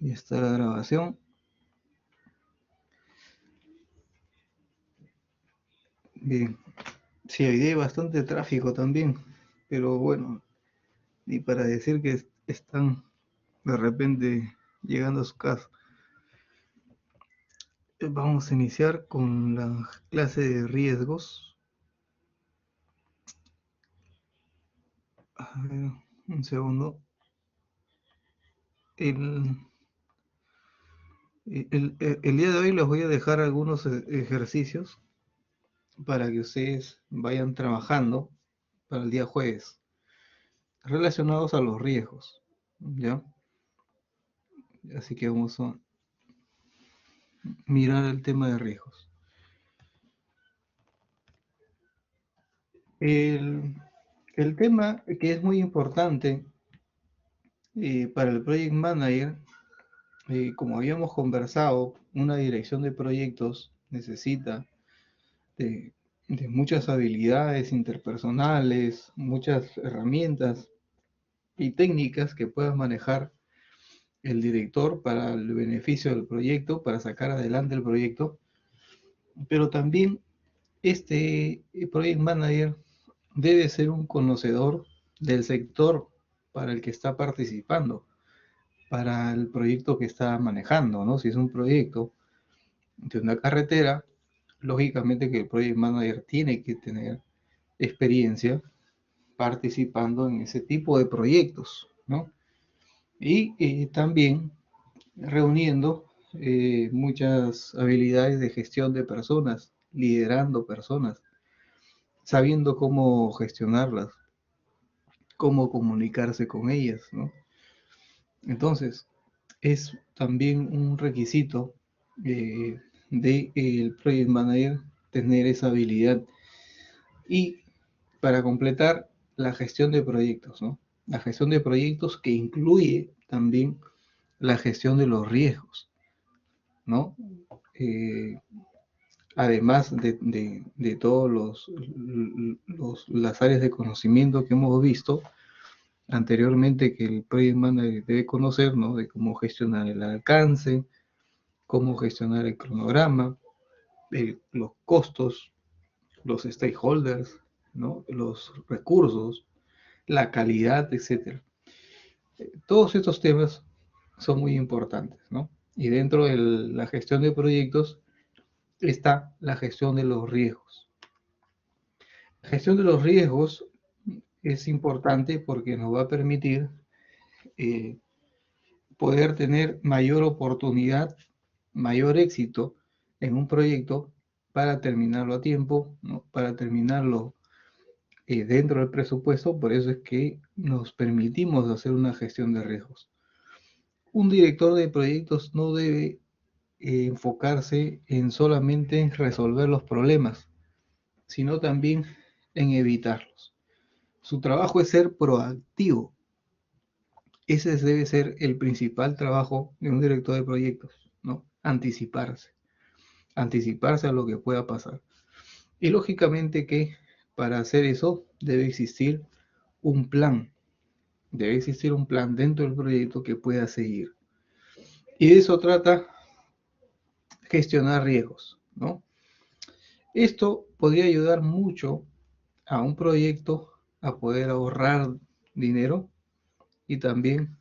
Ya está la grabación. Bien. Sí, hoy día hay bastante tráfico también, pero bueno, ni para decir que están de repente llegando a su casa. Vamos a iniciar con la clase de riesgos. A ver, un segundo. El, el día de hoy les voy a dejar algunos ejercicios para que ustedes vayan trabajando para el día jueves, relacionados a los riesgos, ¿ya? Así que vamos a mirar el tema de riesgos. El, el tema que es muy importante para el Project Manager, como habíamos conversado, una dirección de proyectos necesita de, de muchas habilidades interpersonales, muchas herramientas y técnicas que pueda manejar el director para el beneficio del proyecto, para sacar adelante el proyecto, pero también este Project Manager debe ser un conocedor del sector para el que está participando, para el proyecto que está manejando, ¿no? Si es un proyecto de una carretera, lógicamente que el Project Manager tiene que tener experiencia participando en ese tipo de proyectos, ¿no? Y también reuniendo muchas habilidades de gestión de personas, liderando personas, sabiendo cómo gestionarlas, cómo comunicarse con ellas, ¿no? Entonces, es también un requisito del Project Manager tener esa habilidad. Y para completar, la gestión de proyectos, ¿no? La gestión de proyectos que incluye también la gestión de los riesgos, ¿no? Eh, además de todos las áreas de conocimiento que hemos visto anteriormente que el Project Manager debe conocer, ¿no? De cómo gestionar el alcance, cómo gestionar el cronograma, los costos, los stakeholders, ¿no? Los recursos, la calidad, etcétera. Todos estos temas son muy importantes, ¿no? Y dentro de la gestión de proyectos está la gestión de los riesgos. La gestión de los riesgos es importante porque nos va a permitir eh, poder tener mayor oportunidad, mayor éxito en un proyecto para terminarlo a tiempo, ¿no? Para terminarlo dentro del presupuesto. Por eso es que nos permitimos hacer una gestión de riesgos. Un director de proyectos no debe enfocarse en solamente resolver los problemas, sino también en evitarlos. Su trabajo es ser proactivo. Ese debe ser el principal trabajo de un director de proyectos, ¿no? Anticiparse a lo que pueda pasar. Y lógicamente que para hacer eso debe existir un plan, debe existir un plan dentro del proyecto que pueda seguir. Y de eso trata gestionar riesgos, ¿no? Esto podría ayudar mucho a un proyecto a poder ahorrar dinero y también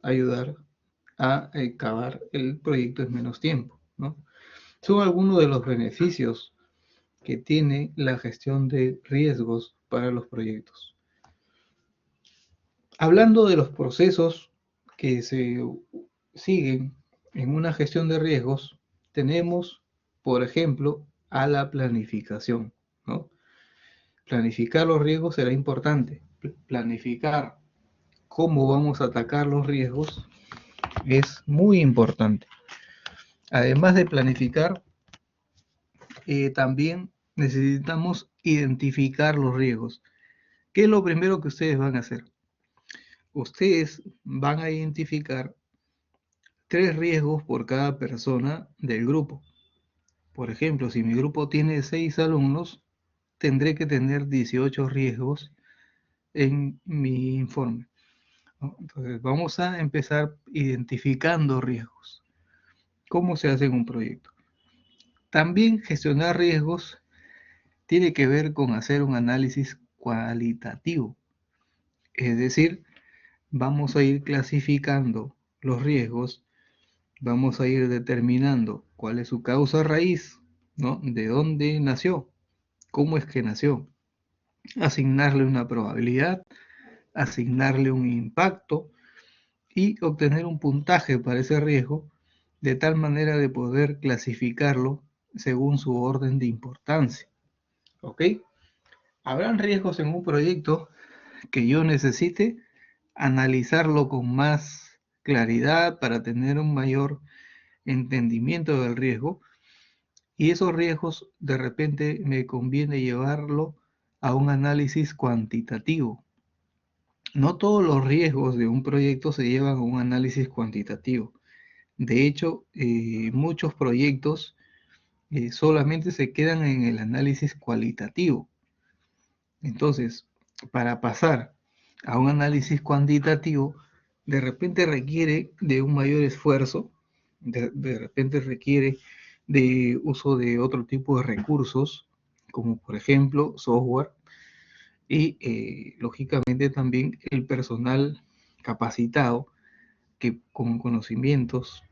ayudar a acabar el proyecto en menos tiempo, ¿no? Son algunos de los beneficios que tiene la gestión de riesgos para los proyectos. Hablando de los procesos que se siguen en una gestión de riesgos, tenemos, por ejemplo, a la planificación, ¿no? Planificar los riesgos será importante. Planificar cómo vamos a atacar los riesgos es muy importante. Además de planificar, también necesitamos identificar los riesgos. ¿Qué es lo primero que ustedes van a hacer? Ustedes van a identificar 3 riesgos por cada persona del grupo. Por ejemplo, si mi grupo tiene 6 alumnos, tendré que tener 18 riesgos en mi informe. ¿no? Entonces, vamos a empezar identificando riesgos. ¿Cómo se hace en un proyecto? También gestionar riesgos tiene que ver con hacer un análisis cualitativo. Es decir, vamos a ir clasificando los riesgos, vamos a ir determinando cuál es su causa raíz, ¿no? De dónde nació, cómo es que nació, asignarle una probabilidad, asignarle un impacto y obtener un puntaje para ese riesgo de tal manera de poder clasificarlo según su orden de importancia. ¿Ok? Habrán riesgos en un proyecto que yo necesite analizarlo con más claridad para tener un mayor entendimiento del riesgo, y esos riesgos de repente me conviene llevarlo a un análisis cuantitativo. No todos los riesgos de un proyecto se llevan a un análisis cuantitativo. De hecho, muchos proyectos solamente se quedan en el análisis cualitativo. Entonces, para pasar a un análisis cuantitativo, de repente requiere de un mayor esfuerzo, de repente requiere de uso de otro tipo de recursos, como por ejemplo software, y lógicamente también el personal capacitado que con conocimientos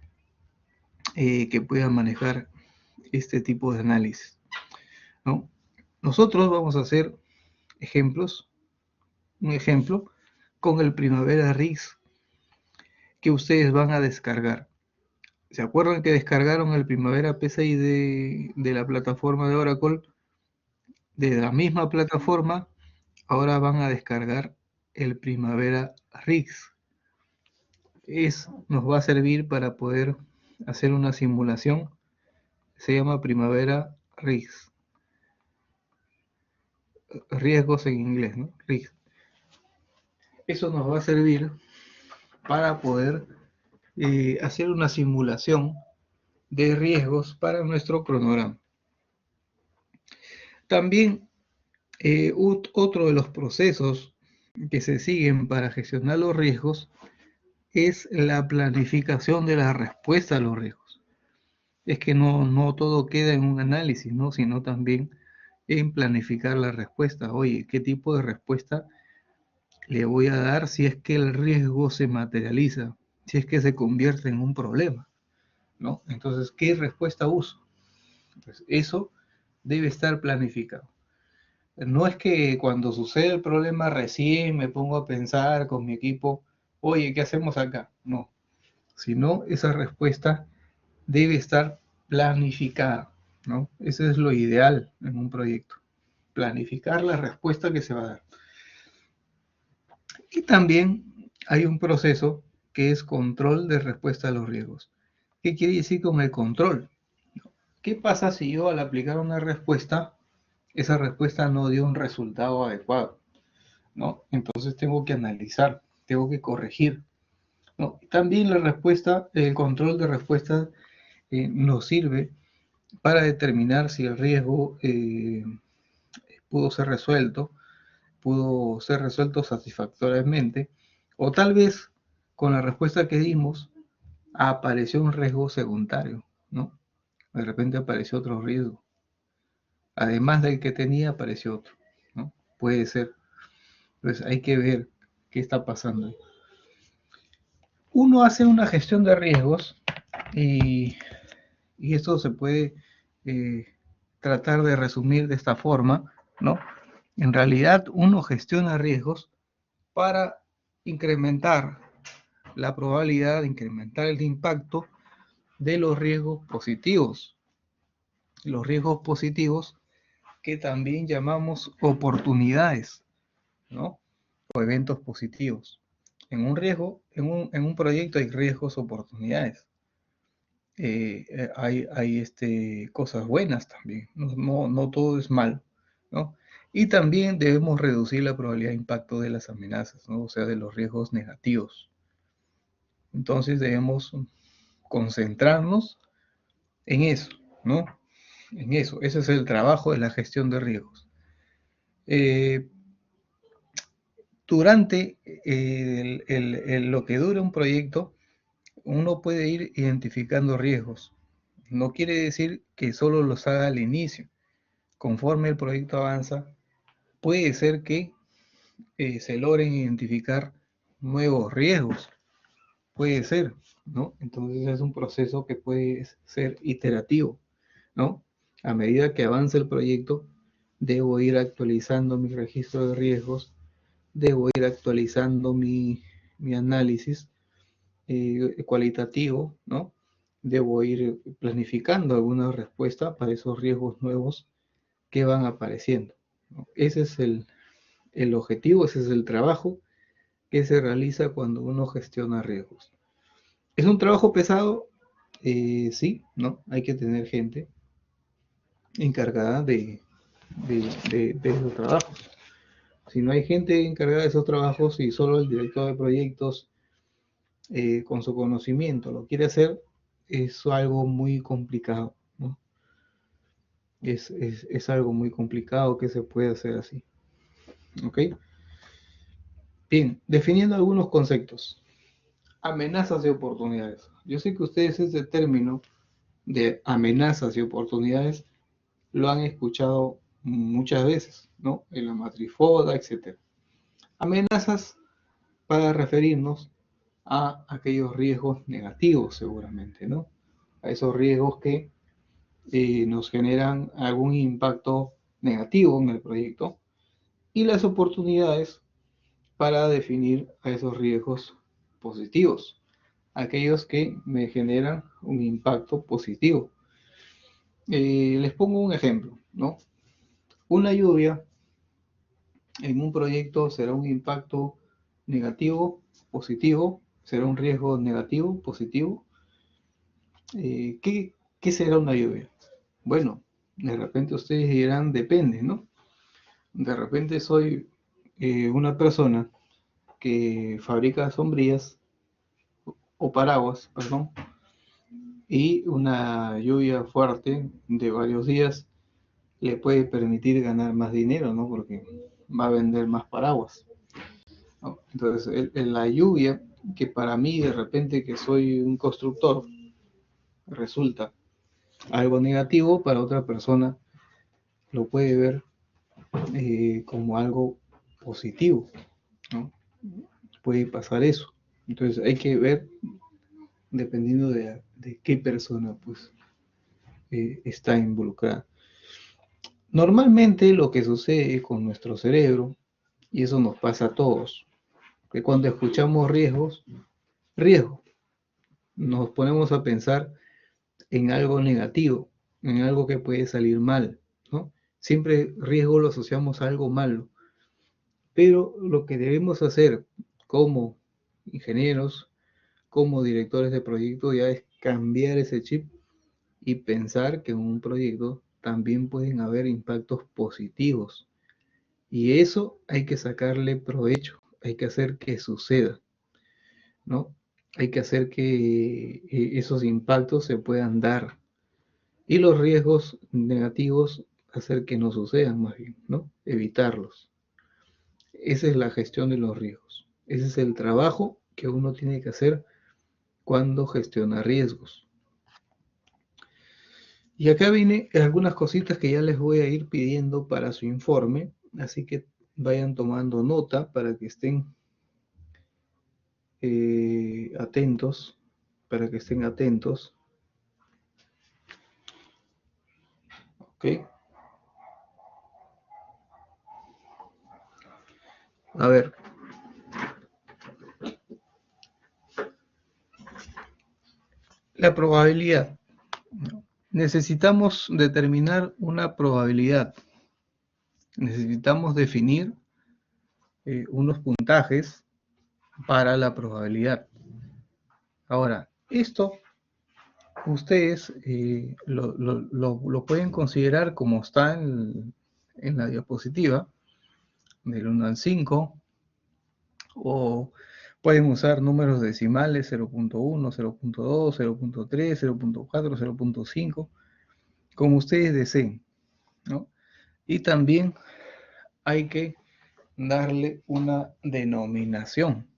que pueda manejar este tipo de análisis, ¿no? Nosotros vamos a hacer ejemplos, un ejemplo con el Primavera RIS que ustedes van a descargar. ¿Se acuerdan que descargaron el Primavera PCI de la plataforma de Oracle? De la misma plataforma, ahora van a descargar el Primavera RIS. Nos va a servir para poder hacer una simulación. Se llama Primavera RIS. Riesgos en inglés, ¿no? RIS. Eso nos va a servir para poder hacer una simulación de riesgos para nuestro cronograma. También otro de los procesos que se siguen para gestionar los riesgos es la planificación de la respuesta a los riesgos. Es que no todo queda en un análisis, ¿no? Sino también en planificar la respuesta. Oye, ¿qué tipo de respuesta le voy a dar si es que el riesgo se materializa, si es que se convierte en un problema, ¿no? Entonces, ¿qué respuesta uso? Pues eso debe estar planificado. No es que cuando sucede el problema recién me pongo a pensar con mi equipo, oye, ¿qué hacemos acá? No, sino esa respuesta debe estar planificada, ¿no? Eso es lo ideal en un proyecto, planificar la respuesta que se va a dar. Y también hay un proceso que es control de respuesta a los riesgos. ¿Qué quiere decir con el control? ¿Qué pasa si yo al aplicar una respuesta, esa respuesta no dio un resultado adecuado, ¿no? Entonces tengo que analizar, tengo que corregir, ¿no? También la respuesta, el control de respuesta nos sirve para determinar si el riesgo pudo ser resuelto satisfactoriamente, o tal vez con la respuesta que dimos apareció un riesgo secundario, ¿no? De repente apareció otro riesgo. Además del que tenía, apareció otro, ¿no? Puede ser. Entonces hay que ver qué está pasando. Uno hace una gestión de riesgos y, y esto se puede tratar de resumir de esta forma, ¿no? En realidad uno gestiona riesgos para incrementar la probabilidad de incrementar el impacto de los riesgos positivos. Los riesgos positivos que también llamamos oportunidades, ¿no? O eventos positivos. En un riesgo, en un proyecto hay riesgos, oportunidades. Hay cosas buenas también, no todo es malo, ¿no? Y también debemos reducir la probabilidad de impacto de las amenazas, ¿no? O sea, de los riesgos negativos. Entonces debemos concentrarnos en eso, ¿no? En eso, ese es el trabajo de la gestión de riesgos. durante lo que dura un proyecto, uno puede ir identificando riesgos. No quiere decir que solo los haga al inicio. Conforme el proyecto avanza, puede ser que se logren identificar nuevos riesgos. Puede ser, ¿no? Entonces es un proceso que puede ser iterativo, ¿no? A medida que avance el proyecto, debo ir actualizando mi registro de riesgos, debo ir actualizando mi análisis cualitativo, ¿no? Debo ir planificando alguna respuesta para esos riesgos nuevos que van apareciendo, ¿no? Ese es el objetivo, ese es el trabajo que se realiza cuando uno gestiona riesgos. ¿Es un trabajo pesado? Sí, ¿no? Hay que tener gente encargada de esos trabajos. Si no hay gente encargada de esos trabajos y solo el director de proyectos con su conocimiento lo quiere hacer, es algo muy complicado, ¿no? Es algo muy complicado que se puede hacer así. ¿Ok? Bien, definiendo algunos conceptos. Amenazas y oportunidades. Yo sé que ustedes ese término de amenazas y oportunidades lo han escuchado muchas veces, ¿no? En la matrifoda, etc. Amenazas para referirnos a aquellos riesgos negativos, seguramente, ¿no? A esos riesgos que nos generan algún impacto negativo en el proyecto, y las oportunidades para definir a esos riesgos positivos, aquellos que me generan un impacto positivo. Les pongo un ejemplo, ¿no? Una lluvia en un proyecto será un impacto negativo, positivo, será un riesgo negativo, positivo. ¿Qué será una lluvia? Bueno, de repente ustedes dirán, depende, ¿no? De repente soy una persona que fabrica sombrillas o paraguas, perdón, y una lluvia fuerte de varios días le puede permitir ganar más dinero, ¿no? Porque va a vender más paraguas, ¿no? Entonces, la lluvia, que para mí de repente que soy un constructor, resulta algo negativo, para otra persona lo puede ver como algo positivo, ¿no? Puede pasar eso. Entonces hay que ver dependiendo de qué persona pues está involucrada. Normalmente lo que sucede con nuestro cerebro, y eso nos pasa a todos, que cuando escuchamos riesgo, nos ponemos a pensar en algo negativo, en algo que puede salir mal, ¿no? Siempre riesgo lo asociamos a algo malo, pero lo que debemos hacer como ingenieros, como directores de proyecto, ya es cambiar ese chip y pensar que en un proyecto también pueden haber impactos positivos. Y eso hay que sacarle provecho, hay que hacer que suceda, ¿no? Hay que hacer que esos impactos se puedan dar. Y los riesgos negativos, hacer que no sucedan más bien, ¿no? Evitarlos. Esa es la gestión de los riesgos. Ese es el trabajo que uno tiene que hacer cuando gestiona riesgos. Y acá viene algunas cositas que ya les voy a ir pidiendo para su informe, así que vayan tomando nota para que estén atentos, para que estén atentos. ¿Ok? A ver. La probabilidad. Necesitamos determinar una probabilidad. Necesitamos definir unos puntajes para la probabilidad. Ahora, esto ustedes lo pueden considerar como está en la diapositiva, del 1 al 5, o pueden usar números decimales 0.1, 0.2, 0.3, 0.4, 0.5, como ustedes deseen, ¿no? Y también hay que darle una denominación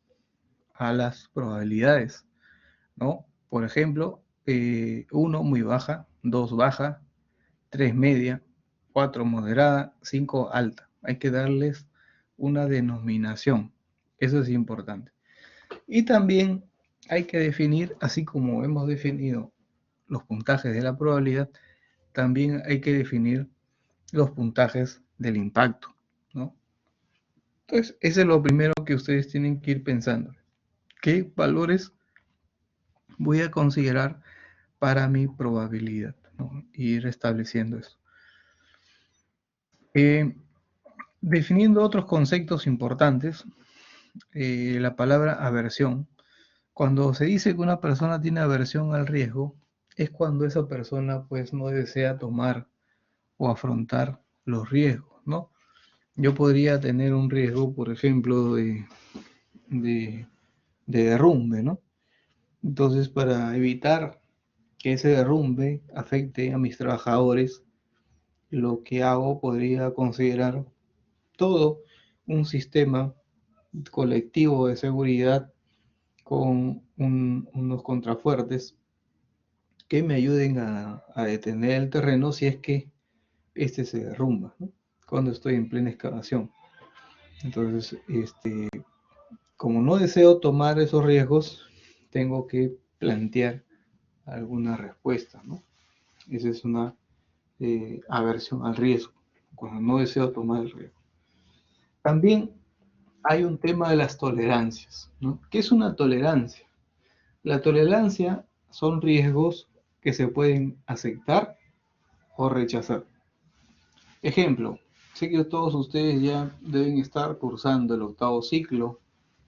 a las probabilidades, ¿no? Por ejemplo, 1 muy baja, 2 baja, 3 media, 4 moderada, 5 alta. Hay que darles una denominación. Eso es importante. Y también hay que definir, así como hemos definido los puntajes de la probabilidad, también hay que definir los puntajes del impacto, ¿no? Entonces, ese es lo primero que ustedes tienen que ir pensando. ¿Qué valores voy a considerar para mi probabilidad, ¿no? Ir estableciendo eso. Eh, Definiendo otros conceptos importantes, la palabra aversión. Cuando se dice que una persona tiene aversión al riesgo, es cuando esa persona pues no desea tomar o afrontar los riesgos, ¿no? Yo podría tener un riesgo, por ejemplo, de, de derrumbe, ¿no? Entonces, para evitar que ese derrumbe afecte a mis trabajadores, lo que hago podría considerar todo un sistema colectivo de seguridad con unos contrafuertes que me ayuden a detener el terreno si es que este se derrumba, ¿no? Cuando estoy en plena excavación. Entonces, como no deseo tomar esos riesgos, tengo que plantear alguna respuesta, ¿no? Esa es una aversión al riesgo, cuando no deseo tomar el riesgo. También hay un tema de las tolerancias, ¿no? ¿Qué es una tolerancia? La tolerancia son riesgos que se pueden aceptar o rechazar. Ejemplo, sé que todos ustedes ya deben estar cursando el octavo ciclo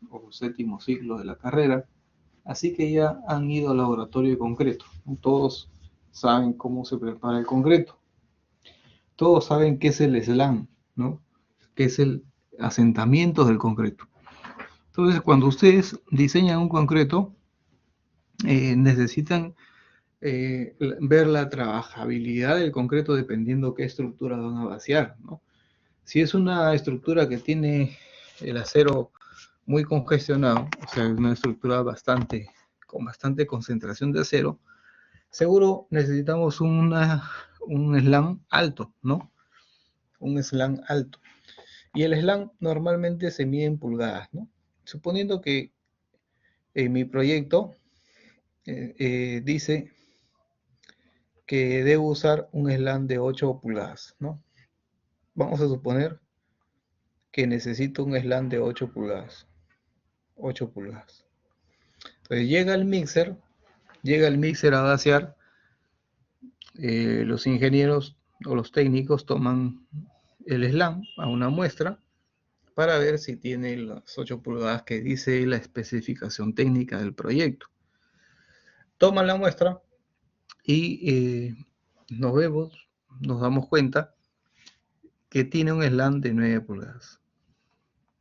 o séptimo ciclo de la carrera, así que ya han ido al laboratorio de concreto. Todos saben cómo se prepara el concreto. Todos saben qué es el slam, ¿no? Qué es el asentamiento del concreto. Entonces, cuando ustedes diseñan un concreto, necesitan ver la trabajabilidad del concreto dependiendo qué estructura van a vaciar, ¿no? Si es una estructura que tiene el acero muy congestionado, o sea, una estructura con bastante concentración de acero, seguro necesitamos un slam alto, ¿no? Un slam alto. Y el slam normalmente se mide en pulgadas, ¿no? Suponiendo que en mi proyecto dice que debo usar un slam de 8 pulgadas, ¿no? Vamos a suponer que necesito un slam de 8 pulgadas. 8 pulgadas. Entonces llega el mixer a vaciar, los ingenieros o los técnicos toman el slam a una muestra para ver si tiene las 8 pulgadas que dice la especificación técnica del proyecto. Toman la muestra y nos damos cuenta que tiene un slam de 9 pulgadas.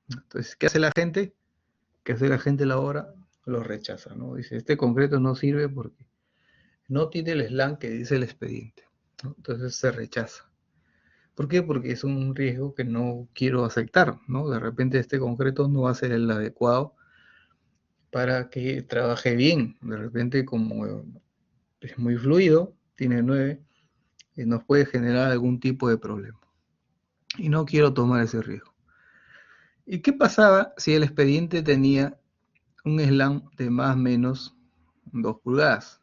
Entonces, ¿qué hace la gente? ¿Qué hace la gente a la hora? Lo rechaza, ¿no? Dice, este concreto no sirve porque no tiene el slam que dice el expediente, ¿no? Entonces se rechaza. ¿Por qué? Porque es un riesgo que no quiero aceptar, ¿no? De repente este concreto no va a ser el adecuado para que trabaje bien. De repente, como es muy fluido, tiene 9, nos puede generar algún tipo de problema. Y no quiero tomar ese riesgo. ¿Y qué pasaba si el expediente tenía un slam de más o menos 2 pulgadas?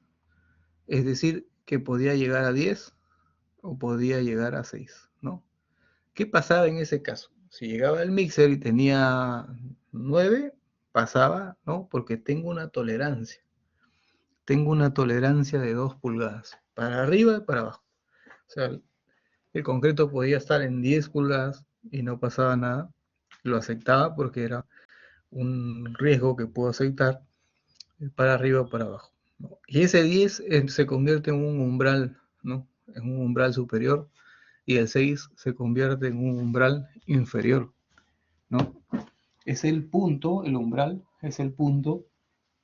Es decir, que podía llegar a 10 o podía llegar a 6, ¿no? ¿Qué pasaba en ese caso? Si llegaba el mixer y tenía 9, pasaba, ¿no? Porque tengo una tolerancia. Tengo una tolerancia de 2 pulgadas, para arriba y para abajo. O sea, el concreto podía estar en 10 pulgadas y no pasaba nada. Lo aceptaba porque era un riesgo que puedo aceptar para arriba o para abajo, ¿no? Y ese 10 se convierte en un umbral, ¿no? En un umbral superior, y el 6 se convierte en un umbral inferior, ¿no? Es el punto, el umbral, es el punto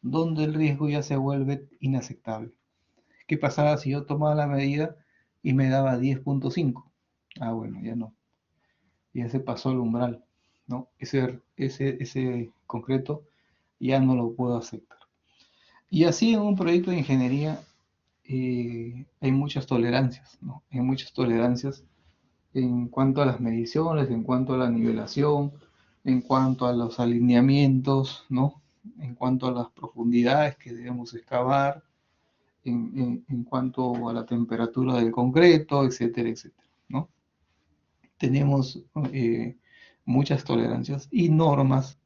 donde el riesgo ya se vuelve inaceptable. ¿Qué pasaba si yo tomaba la medida y me daba 10.5? Ah, bueno, ya no. Ya se pasó el umbral. ¿no? Ese concreto ya no lo puedo aceptar. Y así en un proyecto de ingeniería hay muchas tolerancias, ¿no? Hay muchas tolerancias en cuanto a las mediciones, en cuanto a la nivelación, en cuanto a los alineamientos, ¿no? En cuanto a las profundidades que debemos excavar, en cuanto a la temperatura del concreto, etcétera, etcétera, ¿no? Tenemos muchas tolerancias y normas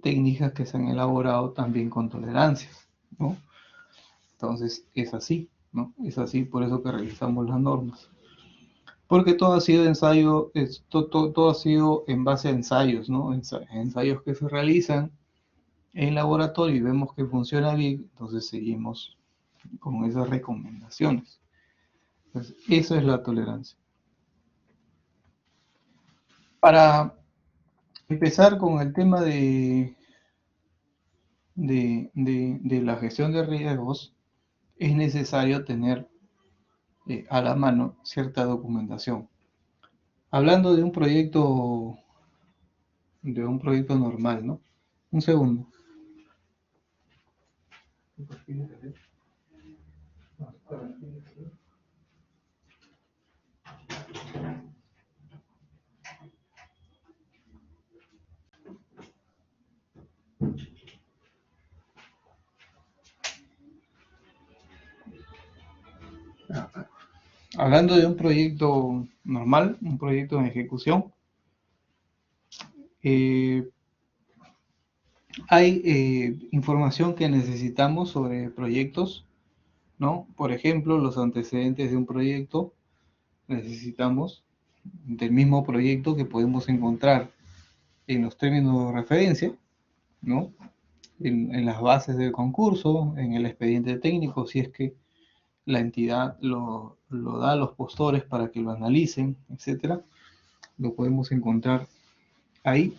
técnicas que se han elaborado también con tolerancias, ¿no? Entonces es así, ¿no? Es así, por eso que realizamos las normas. Porque todo ha sido ensayo, todo ha sido en base a ensayos, ¿no? Ensayos que se realizan en laboratorio y vemos que funciona bien, entonces seguimos con esas recomendaciones. Entonces, eso es la tolerancia. Para empezar con el tema de la gestión de riesgos, es necesario tener a la mano cierta documentación. Hablando de un proyecto normal, ¿no? Un segundo. Hablando de un proyecto normal, un proyecto en ejecución, eh, hay información que necesitamos sobre proyectos, ¿no? Por ejemplo, los antecedentes de un proyecto necesitamos del mismo proyecto que podemos encontrar en los términos de referencia, ¿no? En las bases del concurso, en el expediente técnico, si es que la entidad lo da a los postores para que lo analicen, etcétera, lo podemos encontrar ahí.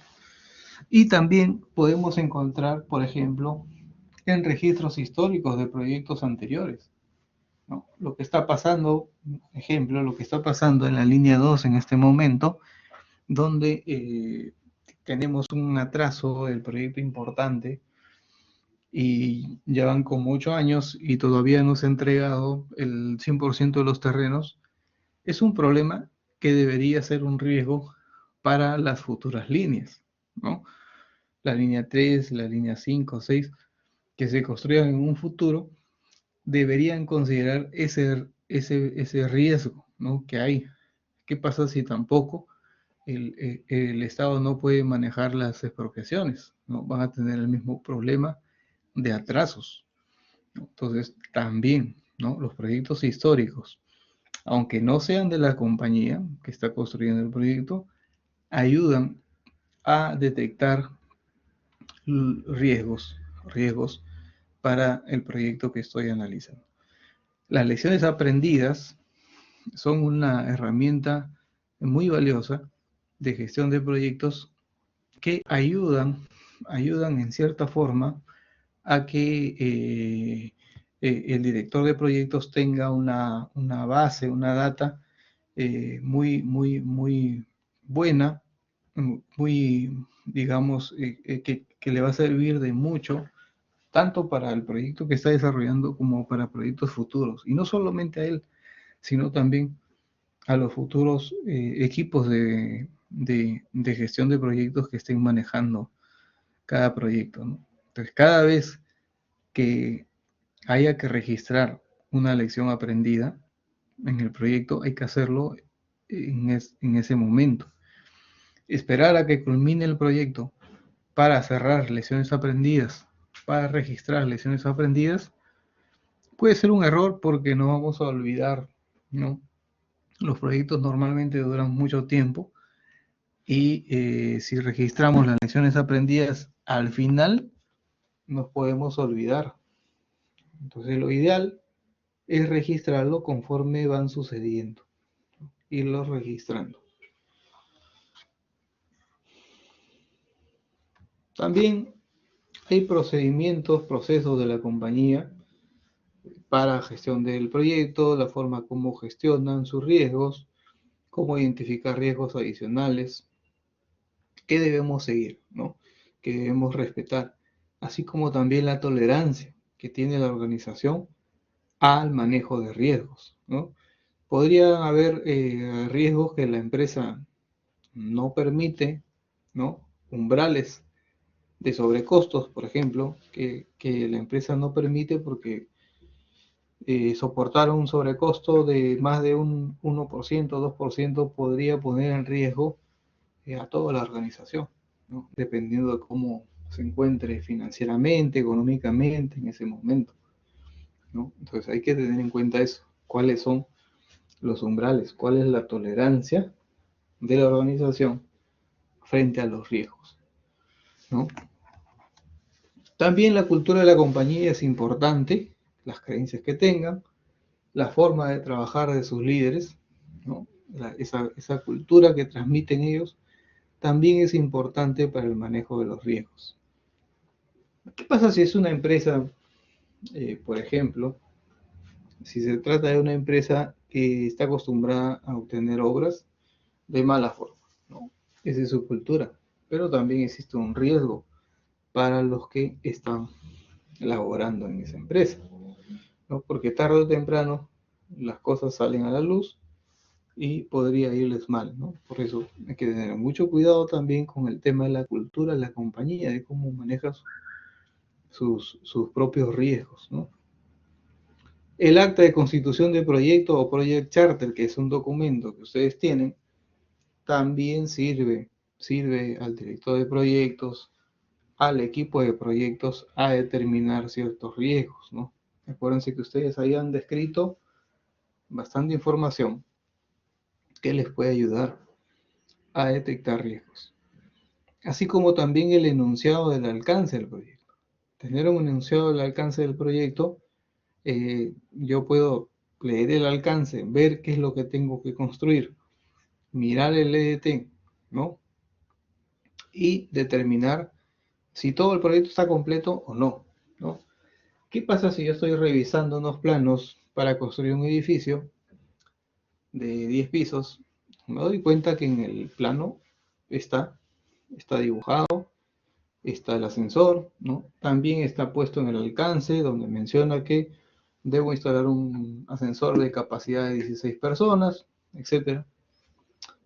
Y también podemos encontrar, por ejemplo, en registros históricos de proyectos anteriores, ¿no? Lo que está pasando, ejemplo, lo que está pasando en la línea 2 en este momento, donde tenemos un atraso del proyecto importante y ya van como 8 años y todavía no se ha entregado el 100% de los terrenos, es un problema que debería ser un riesgo para las futuras líneas, ¿no? La línea 3, la línea 5, 6, que se construyan en un futuro, deberían considerar ese riesgo, ¿no? Que hay. ¿Qué pasa si tampoco el Estado no puede manejar las expropiaciones? ¿No? Van a tener el mismo problema de atrasos, ¿no? Entonces, también, ¿no? Los proyectos históricos, aunque no sean de la compañía que está construyendo el proyecto, ayudan a detectar riesgos para el proyecto que estoy analizando. Las lecciones aprendidas son una herramienta muy valiosa de gestión de proyectos que ayudan en cierta forma a que el director de proyectos tenga una base, una data muy buena, muy, digamos, que le va a servir de mucho, tanto para el proyecto que está desarrollando como para proyectos futuros. Y no solamente a él, sino también a los futuros equipos de gestión de proyectos que estén manejando cada proyecto, ¿no? Entonces, cada vez que haya que registrar una lección aprendida en el proyecto, hay que hacerlo en ese momento. Esperar a que culmine el proyecto para cerrar lecciones aprendidas, para registrar lecciones aprendidas, puede ser un error porque no vamos a olvidar, ¿no? Los proyectos normalmente duran mucho tiempo y si registramos las lecciones aprendidas al final, nos podemos olvidar. Entonces lo ideal es registrarlo conforme van sucediendo, irlos registrando. También hay procesos de la compañía para gestión del proyecto, la forma como gestionan sus riesgos, cómo identificar riesgos adicionales, ¿Qué debemos seguir, ¿no? ¿Qué debemos respetar? Así como también la tolerancia que tiene la organización al manejo de riesgos, ¿no? Podría haber riesgos que la empresa no permite, ¿no? Umbrales de sobrecostos, por ejemplo, que la empresa no permite porque soportar un sobrecosto de más de un 1%, 2% podría poner en riesgo a toda la organización, ¿no? Dependiendo de cómo se encuentre financieramente, económicamente en ese momento, ¿no? Entonces hay que tener en cuenta eso, cuáles son los umbrales, cuál es la tolerancia de la organización frente a los riesgos, ¿no? También la cultura de la compañía es importante, las creencias que tengan, la forma de trabajar de sus líderes, ¿no? Esa cultura que transmiten ellos también es importante para el manejo de los riesgos. ¿Qué pasa si es una empresa, por ejemplo, si se trata de una empresa que está acostumbrada a obtener obras de mala forma, ¿no? Esa es su cultura, pero también existe un riesgo para los que están laborando en esa empresa, ¿no? Porque tarde o temprano las cosas salen a la luz y podría irles mal, ¿no? Por eso hay que tener mucho cuidado también con el tema de la cultura de la compañía, de cómo maneja sus propios riesgos, ¿no? El acta de constitución de proyecto o project charter, que es un documento que ustedes tienen, también sirve al director de proyectos, al equipo de proyectos a determinar ciertos riesgos, ¿no? Acuérdense que ustedes hayan descrito bastante información que les puede ayudar a detectar riesgos. Así como también el enunciado del alcance del proyecto. Tener un enunciado del alcance del proyecto, yo puedo leer el alcance, ver qué es lo que tengo que construir, mirar el EDT, ¿no? Y determinar si todo el proyecto está completo o no, ¿no? ¿Qué pasa si yo estoy revisando unos planos para construir un edificio de 10 pisos? Me doy cuenta que en el plano está dibujado, está el ascensor, ¿no? También está puesto en el alcance donde menciona que debo instalar un ascensor de capacidad de 16 personas, etcétera.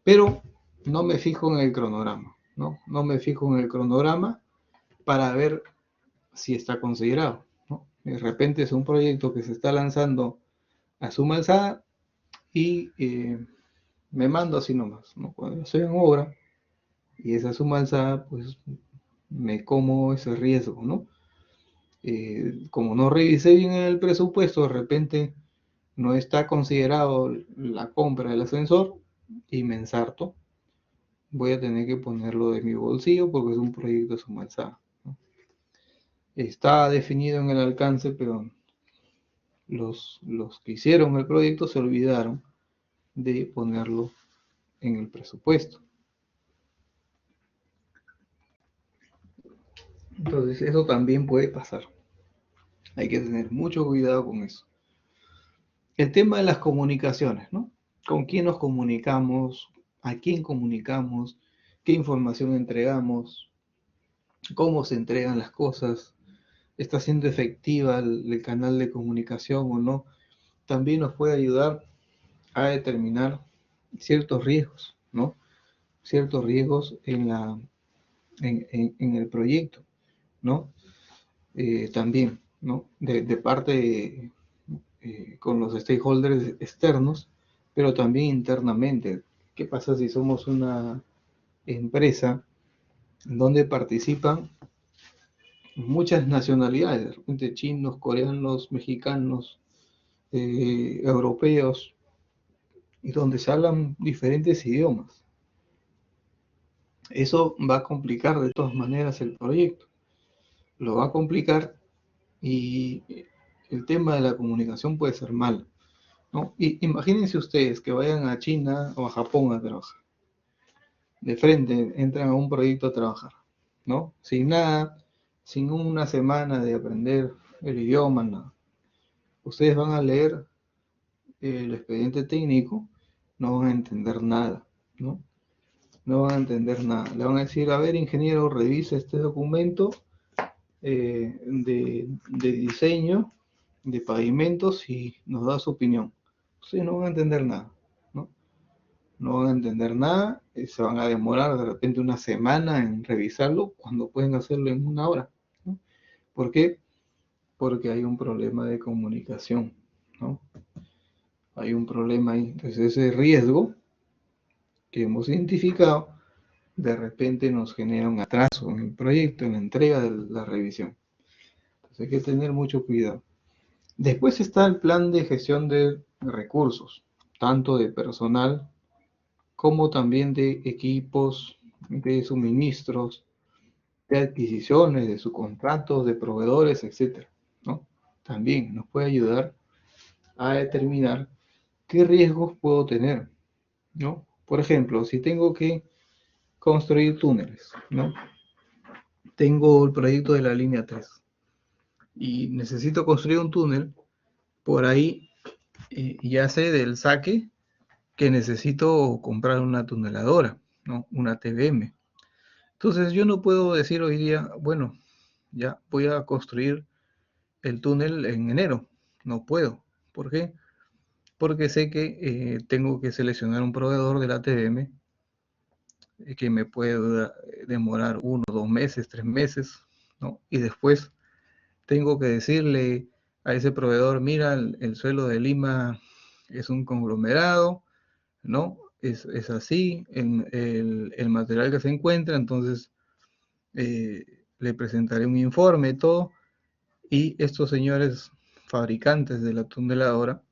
Pero no me fijo en el cronograma, ¿no? No me fijo en el cronograma para ver si está considerado, ¿no? De repente es un proyecto que se está lanzando a suma alzada y me mando así nomás, ¿no? Cuando estoy en obra y esa suma alzada, pues me como ese riesgo, ¿no? Como no revisé bien el presupuesto, de repente no está considerado la compra del ascensor y me ensarto. Voy a tener que ponerlo de mi bolsillo porque es un proyecto de suma alzada, ¿no? Está definido en el alcance, pero los que hicieron el proyecto se olvidaron de ponerlo en el presupuesto. Entonces eso también puede pasar. Hay que tener mucho cuidado con eso. El tema de las comunicaciones, ¿no? ¿Con quién nos comunicamos? ¿A quién comunicamos? ¿Qué información entregamos? ¿Cómo se entregan las cosas? ¿Está siendo efectiva el canal de comunicación o no? También nos puede ayudar a determinar ciertos riesgos, ¿no? Ciertos riesgos en el proyecto, ¿no? También, ¿no? De parte con los stakeholders externos, pero también internamente. ¿Qué pasa si somos una empresa donde participan muchas nacionalidades, de repente chinos, coreanos, mexicanos, europeos, y donde se hablan diferentes idiomas? Eso va a complicar de todas maneras el proyecto. Lo va a complicar y el tema de la comunicación puede ser mal, ¿no? Y imagínense ustedes que vayan a China o a Japón a trabajar. De frente entran a un proyecto a trabajar, ¿no? Sin nada, sin una semana de aprender el idioma, nada. Ustedes van a leer el expediente técnico, no van a entender nada, ¿no? no van a entender nada. Le van a decir, a ver, ingeniero, revisa este documento de diseño de pavimentos y nos da su opinión. Ustedes no van a entender nada, ¿no? No van a entender nada, se van a demorar de repente una semana en revisarlo cuando pueden hacerlo en una hora, ¿no? ¿Por qué? Porque hay un problema de comunicación, ¿no? Hay un problema ahí. Entonces ese riesgo que hemos identificado de repente nos genera un atraso en el proyecto, en la entrega de la revisión. Entonces hay que tener mucho cuidado. Después está el plan de gestión de recursos, tanto de personal como también de equipos, de suministros, de adquisiciones, de subcontratos, de proveedores, etcétera, ¿no? También nos puede ayudar a determinar qué riesgos puedo tener, ¿no? Por ejemplo, si tengo que construir túneles, ¿no? Tengo el proyecto de la línea 3 y necesito construir un túnel, por ahí ya sé del saque que necesito comprar una tuneladora, ¿no? Una TBM. Entonces yo no puedo decir hoy día, bueno, ya voy a construir el túnel en enero. No puedo. ¿Por qué? Porque sé que tengo que seleccionar un proveedor de la TBM que me puede demorar 1, 2 meses, 3 meses, ¿no? Y después tengo que decirle a ese proveedor, mira, el suelo de Lima es un conglomerado, ¿no? Es así, el material que se encuentra, entonces le presentaré un informe, todo, y estos señores fabricantes de la tuneladora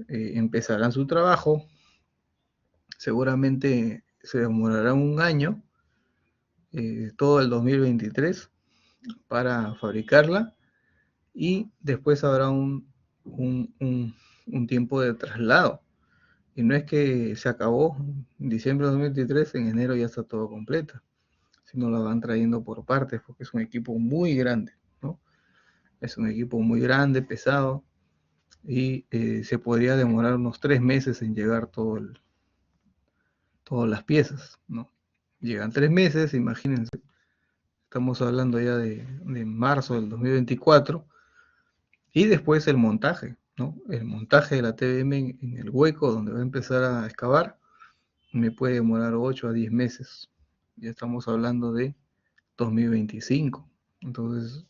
empezarán su trabajo, seguramente se demorará un año, todo el 2023, para fabricarla, y después habrá un tiempo de traslado. Y no es que se acabó en diciembre de 2023, en enero ya está todo completo, sino la van trayendo por partes, porque es un equipo muy grande, ¿no? Es un equipo muy grande, pesado, y se podría demorar unos 3 meses en llegar todas las piezas, ¿no? Llegan 3 meses, imagínense, estamos hablando ya de marzo del 2024, y después el montaje, ¿no? El montaje de la TBM en el hueco donde va a empezar a excavar me puede demorar 8 a 10 meses. Ya estamos hablando de 2025. Entonces,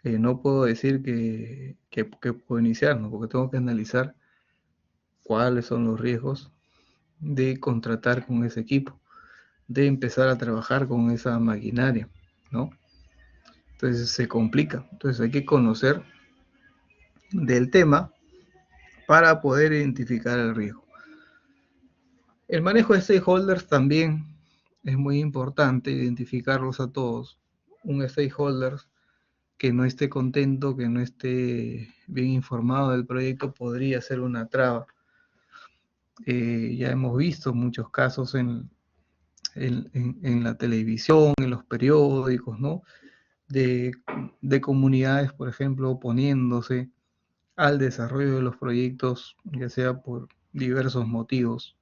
no puedo decir que puedo iniciar, ¿no? Porque tengo que analizar cuáles son los riesgos de contratar con ese equipo, de empezar a trabajar con esa maquinaria, ¿no? Entonces se complica. Entonces hay que conocer del tema para poder identificar el riesgo. El manejo de stakeholders también es muy importante, identificarlos a todos. Un stakeholder que no esté contento, que no esté bien informado del proyecto, podría ser una traba. Ya hemos visto muchos casos en la televisión, en los periódicos, ¿no? De, de comunidades, por ejemplo, oponiéndose al desarrollo de los proyectos, ya sea por diversos motivos,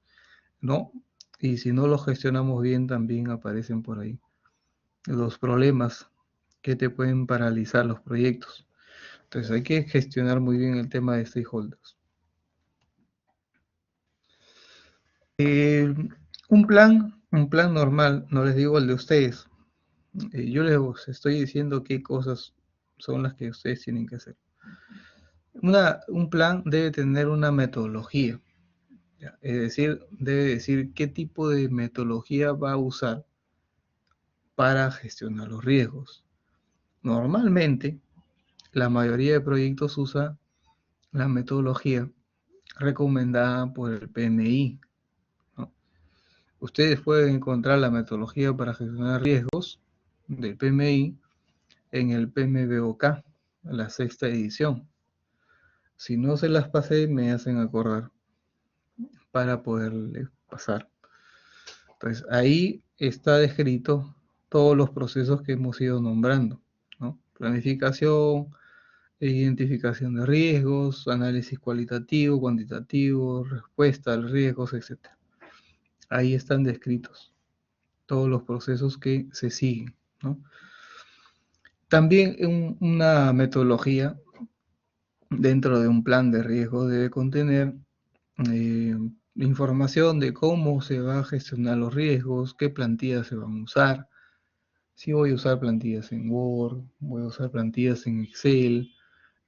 ¿no? Y si no los gestionamos bien, también aparecen por ahí los problemas que te pueden paralizar los proyectos. Entonces hay que gestionar muy bien el tema de stakeholders. Eh, un plan normal, no les digo el de ustedes. Yo les estoy diciendo qué cosas son las que ustedes tienen que hacer. Un plan debe tener una metodología, ¿ya? Es decir, debe decir qué tipo de metodología va a usar para gestionar los riesgos. Normalmente, la mayoría de proyectos usa la metodología recomendada por el PMI, ¿no? Ustedes pueden encontrar la metodología para gestionar riesgos del PMI en el PMBOK, la sexta edición. Si no se las pasé, me hacen acordar para poderle pasar. Entonces, ahí está descrito todos los procesos que hemos ido nombrando, ¿no? Planificación, identificación de riesgos, análisis cualitativo, cuantitativo, respuesta a los riesgos, etc. Ahí están descritos todos los procesos que se siguen, ¿no? También una metodología dentro de un plan de riesgo debe contener eh, información de cómo se va a gestionar los riesgos, qué plantillas se van a usar, si voy a usar plantillas en Word, voy a usar plantillas en Excel,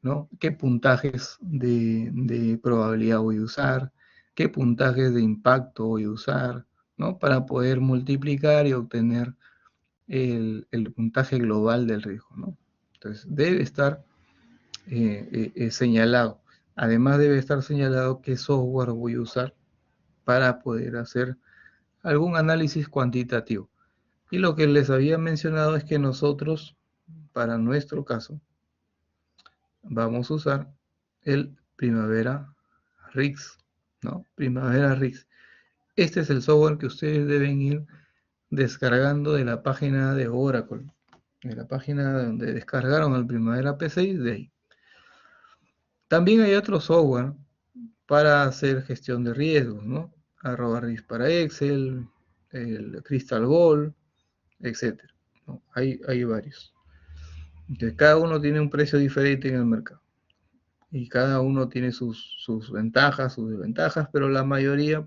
¿no? ¿Qué puntajes de probabilidad voy a usar? ¿Qué puntajes de impacto voy a usar? ¿No? Para poder multiplicar y obtener el puntaje global del riesgo, ¿no? Entonces, debe estar señalado. Además, debe estar señalado qué software voy a usar para poder hacer algún análisis cuantitativo. Y lo que les había mencionado es que nosotros, para nuestro caso, vamos a usar el Primavera RIX, ¿no? Primavera RIX. Este es el software que ustedes deben ir descargando de la página de Oracle, de la página donde descargaron el Primavera P6, de ahí. También hay otro software para hacer gestión de riesgos, ¿no? Arroba RIX para Excel, el Crystal Gold, etcétera, ¿no? Hay varios. Entonces, cada uno tiene un precio diferente en el mercado. Y cada uno tiene sus ventajas, sus desventajas, pero la mayoría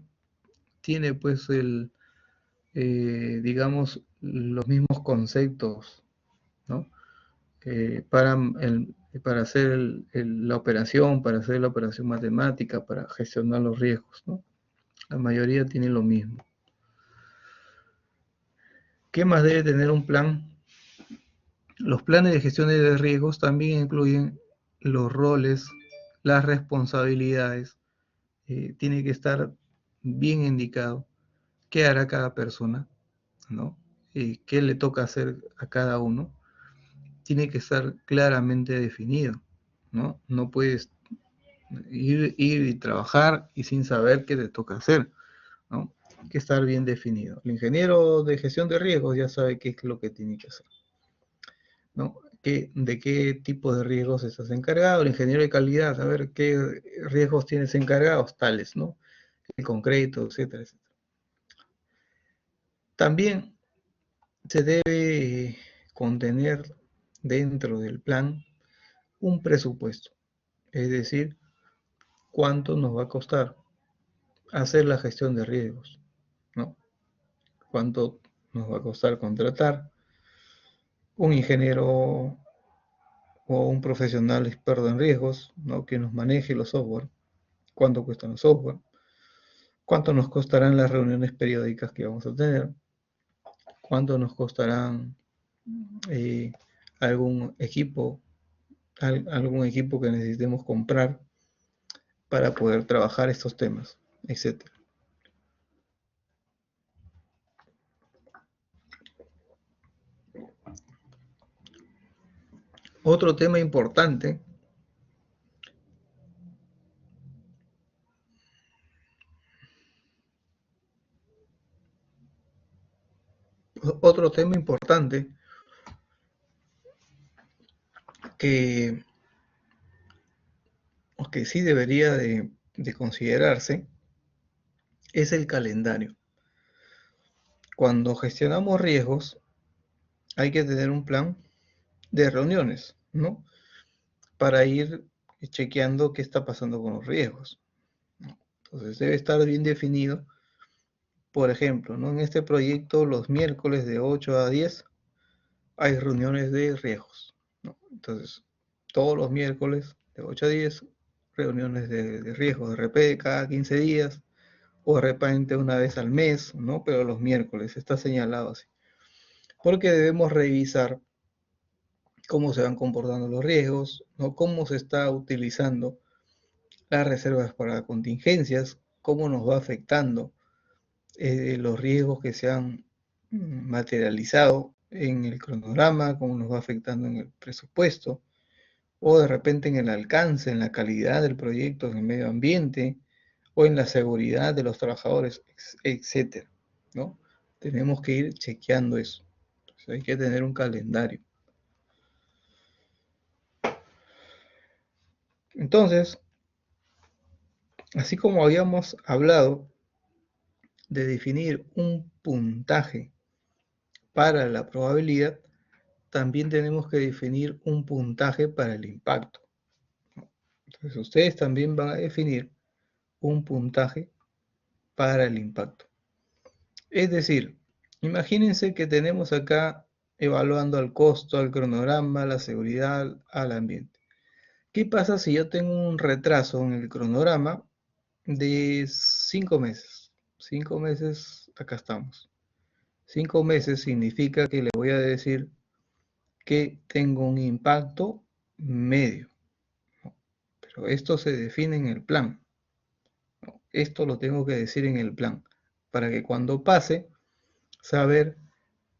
tiene pues digamos, los mismos conceptos, ¿no? Para, para hacer la operación, para hacer la operación matemática, para gestionar los riesgos, ¿no? La mayoría tiene lo mismo. ¿Qué más debe tener un plan? Los planes de gestión de riesgos también incluyen los roles, las responsabilidades. Tiene que estar bien indicado qué hará cada persona, ¿no? Qué le toca hacer a cada uno. Tiene que estar claramente definido, ¿no? No puedes ir y trabajar y sin saber qué te toca hacer, ¿no? Hay que estar bien definido. El ingeniero de gestión de riesgos ya sabe qué es lo que tiene que hacer, ¿no? De qué tipo de riesgos estás encargado. El ingeniero de calidad, a ver qué riesgos tienes encargados, tales, ¿no? El concreto, etcétera, etcétera. También se debe contener dentro del plan un presupuesto, es decir, cuánto nos va a costar hacer la gestión de riesgos, ¿no? Cuánto nos va a costar contratar un ingeniero o un profesional experto en riesgos, ¿no? Que nos maneje los software, cuánto cuestan los software, cuánto nos costarán las reuniones periódicas que vamos a tener, cuánto nos costarán eh, algún equipo, algún equipo que necesitemos comprar para poder trabajar estos temas, etcétera. Otro tema importante, otro tema importante que, que sí debería de considerarse es el calendario. Cuando gestionamos riesgos, hay que tener un plan de reuniones, ¿no? Para ir chequeando qué está pasando con los riesgos, ¿no? Entonces debe estar bien definido. Por ejemplo, ¿no? En este proyecto los miércoles de 8 a 10 hay reuniones de riesgos, ¿no? Entonces, todos los miércoles de 8 a 10 reuniones de riesgos, de repente cada 15 días o de repente una vez al mes, ¿no? Pero los miércoles está señalado así. Porque debemos revisar cómo se van comportando los riesgos, ¿no? Cómo se está utilizando las reservas para contingencias, cómo nos va afectando los riesgos que se han materializado en el cronograma, cómo nos va afectando en el presupuesto, o de repente en el alcance, en la calidad del proyecto, en el medio ambiente, o en la seguridad de los trabajadores, etcétera, ¿no? Tenemos que ir chequeando eso. Entonces hay que tener un calendario. Entonces, así como habíamos hablado de definir un puntaje para la probabilidad, también tenemos que definir un puntaje para el impacto. Entonces ustedes también van a definir un puntaje para el impacto. Es decir, imagínense que tenemos acá evaluando al costo, al cronograma, a la seguridad, al ambiente. ¿Qué pasa si yo tengo un retraso en el cronograma de 5 meses? 5 meses, acá estamos. 5 meses significa que le voy a decir que tengo un impacto medio. Pero esto se define en el plan. Esto lo tengo que decir en el plan. Para que cuando pase, saber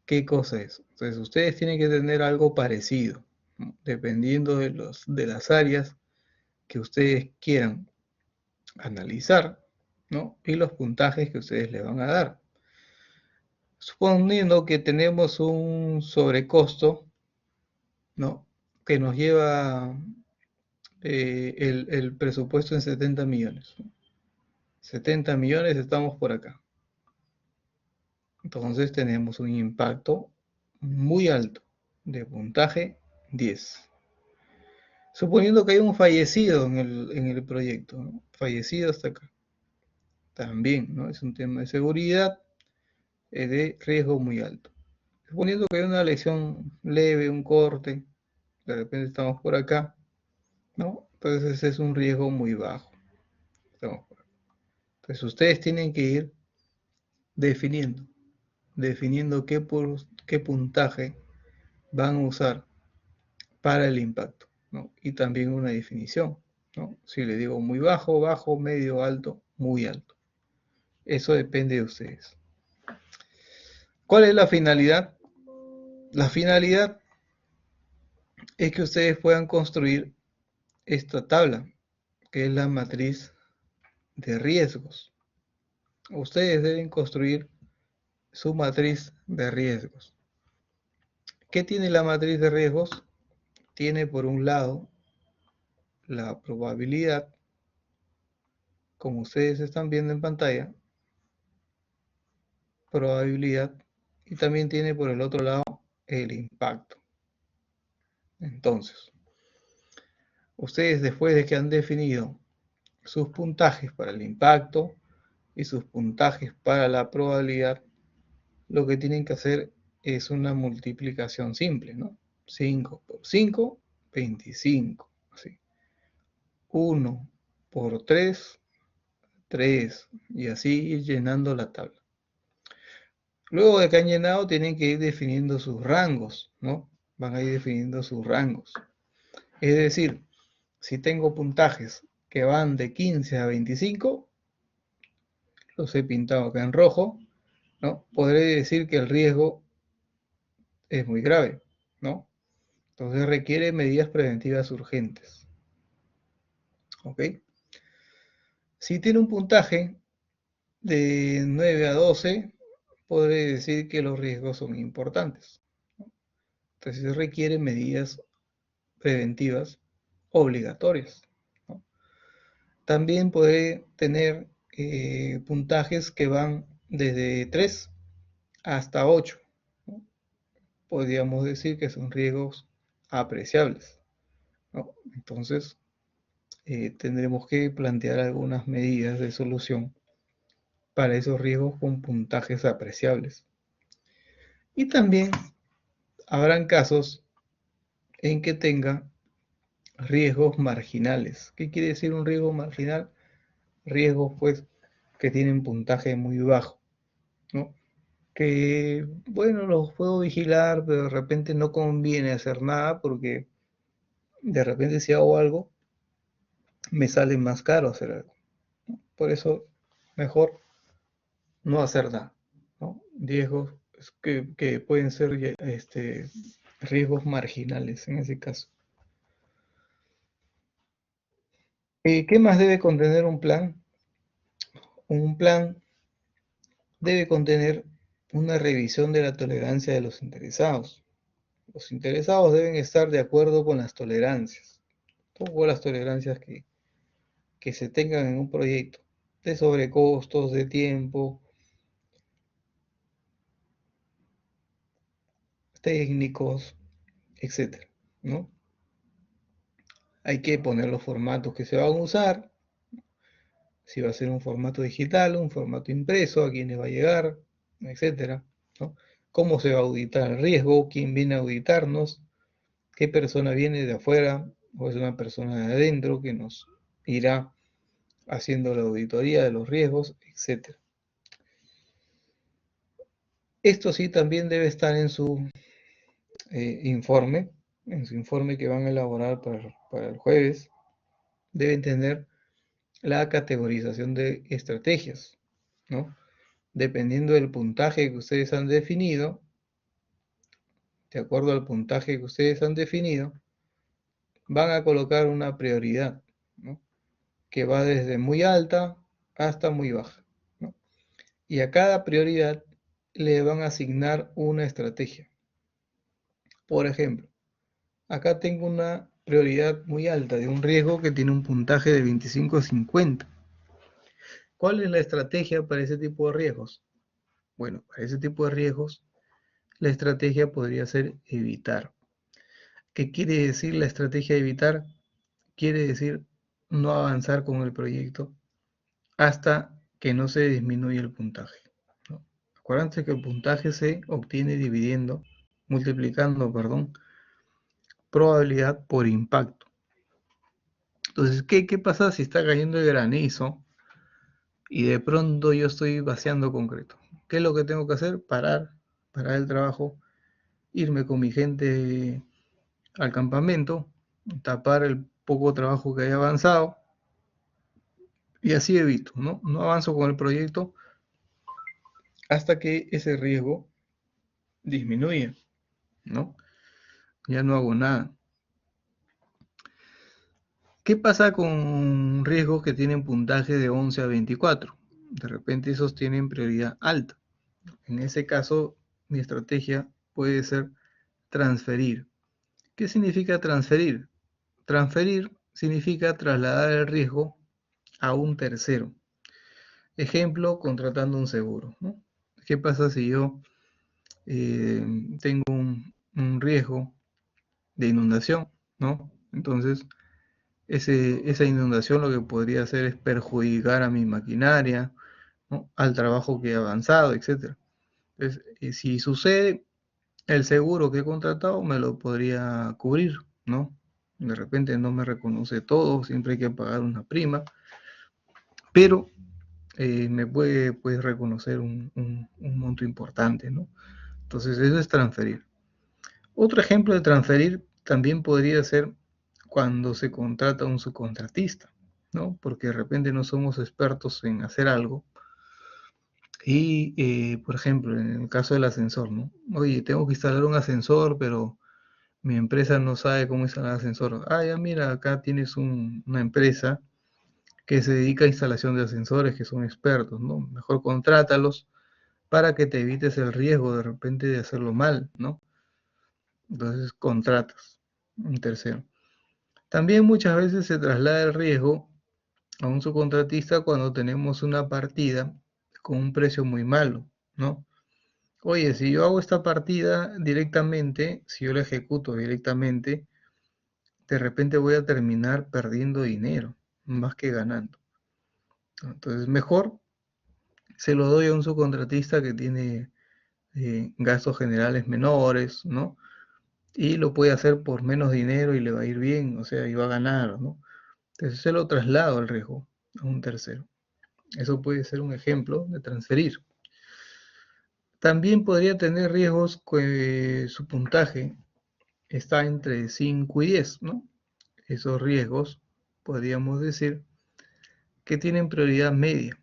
qué cosa es. Entonces ustedes tienen que tener algo parecido, ¿no? Dependiendo de las áreas que ustedes quieran analizar, ¿no? Y los puntajes que ustedes le van a dar. Suponiendo que tenemos un sobrecosto, ¿no? Que nos lleva el presupuesto en 70 millones. 70 millones, estamos por acá. Entonces tenemos un impacto muy alto de puntaje 10. Suponiendo que hay un fallecido en el proyecto, ¿no? Fallecido hasta acá. También, ¿no? Es un tema de seguridad de riesgo muy alto. Suponiendo que hay una lesión leve, un corte, de repente estamos por acá, ¿no? Entonces es un riesgo muy bajo. Estamos por acá. Entonces ustedes tienen que ir definiendo, definiendo qué puntaje van a usar para el impacto, ¿no? Y también una definición, ¿no? Si le digo muy bajo, bajo, medio, alto, muy alto. Eso depende de ustedes. ¿Cuál es la finalidad? La finalidad es que ustedes puedan construir esta tabla, que es la matriz de riesgos. Ustedes deben construir su matriz de riesgos. ¿Qué tiene la matriz de riesgos? Tiene por un lado la probabilidad, como ustedes están viendo en pantalla, probabilidad, y también tiene por el otro lado el impacto. Entonces, ustedes después de que han definido sus puntajes para el impacto y sus puntajes para la probabilidad, lo que tienen que hacer es una multiplicación simple, ¿no? 5 por 5, 25. Así. 1 por 3, 3. Y así ir llenando la tabla. Luego de que han llenado, tienen que ir definiendo sus rangos, ¿no? Van a ir definiendo sus rangos. Es decir, si tengo puntajes que van de 15 a 25, los he pintado acá en rojo, ¿no? Podré decir que el riesgo es muy grave, ¿no? Entonces requiere medidas preventivas urgentes, ¿ok? Si tiene un puntaje de 9 a 12, podré decir que los riesgos son importantes, ¿no? Entonces requiere medidas preventivas obligatorias, ¿no? También podré tener puntajes que van desde 3 hasta 8, ¿no? Podríamos decir que son riesgos apreciables, ¿no? Entonces, tendremos que plantear algunas medidas de solución para esos riesgos con puntajes apreciables. Y también habrán casos en que tenga riesgos marginales. ¿Qué quiere decir un riesgo marginal? Riesgos, pues, que tienen puntaje muy bajo, ¿no? Que, bueno, los puedo vigilar, pero de repente no conviene hacer nada porque de repente si hago algo, me sale más caro hacer algo. Por eso, mejor no hacer nada, ¿no? Riesgos que pueden ser riesgos marginales en ese caso. ¿Qué más debe contener un plan? Un plan debe contener una revisión de la tolerancia de los interesados. Los interesados deben estar de acuerdo con las tolerancias, todas las tolerancias que se tengan en un proyecto, de sobrecostos, de tiempo, técnicos, etcétera, ¿no? Hay que poner los formatos que se van a usar, si va a ser un formato digital, un formato impreso, a quién le va a llegar, etcétera, ¿no? Cómo se va a auditar el riesgo, quién viene a auditarnos, qué persona viene de afuera o es una persona de adentro que nos irá haciendo la auditoría de los riesgos, etcétera. Esto sí también debe estar en su informe, que van a elaborar para el jueves. Deben tener la categorización de estrategias, ¿no? Dependiendo del puntaje que ustedes han definido, de acuerdo al puntaje que ustedes han definido, van a colocar una prioridad, ¿no? Que va desde muy alta hasta muy baja, ¿no? Y a cada prioridad le van a asignar una estrategia. Por ejemplo, acá tengo una prioridad muy alta de un riesgo que tiene un puntaje de 25 a 50. ¿Cuál es la estrategia para ese tipo de riesgos? Bueno, para ese tipo de riesgos, la estrategia podría ser evitar. ¿Qué quiere decir la estrategia de evitar? Quiere decir no avanzar con el proyecto hasta que no se disminuya el puntaje, ¿no? Acuérdense que el puntaje se obtiene multiplicando, probabilidad por impacto. Entonces, ¿qué pasa si está cayendo el granizo y de pronto yo estoy vaciando concreto? ¿Qué es lo que tengo que hacer? Parar el trabajo, irme con mi gente al campamento, tapar el poco trabajo que haya avanzado y así evito, ¿no? No avanzo con el proyecto hasta que ese riesgo disminuya, ¿no? Ya no hago nada. ¿Qué pasa con riesgos que tienen puntaje de 11 a 24? De repente esos tienen prioridad alta. En ese caso, mi estrategia puede ser transferir. ¿Qué significa transferir? Transferir significa trasladar el riesgo a un tercero. Ejemplo, contratando un seguro, ¿no? ¿Qué pasa si yo tengo un riesgo de inundación, ¿no? Entonces, esa inundación lo que podría hacer es perjudicar a mi maquinaria, ¿no? Al trabajo que he avanzado, etcétera. Entonces, si sucede, el seguro que he contratado me lo podría cubrir, ¿no? De repente no me reconoce todo, siempre hay que pagar una prima, pero me puede pues, reconocer un monto importante, ¿no? Entonces, eso es transferir. Otro ejemplo de transferir también podría ser cuando se contrata a un subcontratista, ¿no? Porque de repente no somos expertos en hacer algo. Y, por ejemplo, en el caso del ascensor, ¿no? Oye, tengo que instalar un ascensor, pero mi empresa no sabe cómo instalar ascensor. Ah, ya mira, acá tienes una empresa que se dedica a instalación de ascensores, que son expertos, ¿no? Mejor contrátalos para que te evites el riesgo de repente de hacerlo mal, ¿no? Entonces contratas un tercero. También muchas veces se traslada el riesgo a un subcontratista cuando tenemos una partida con un precio muy malo, ¿no? Oye, si yo hago esta partida directamente, si yo la ejecuto directamente, de repente voy a terminar perdiendo dinero, más que ganando. Entonces, mejor se lo doy a un subcontratista que tiene gastos generales menores, ¿no? Y lo puede hacer por menos dinero y le va a ir bien, o sea, y va a ganar, ¿no? Entonces se lo traslado el riesgo a un tercero. Eso puede ser un ejemplo de transferir. También podría tener riesgos que su puntaje está entre 5 y 10, ¿no? Esos riesgos podríamos decir que tienen prioridad media,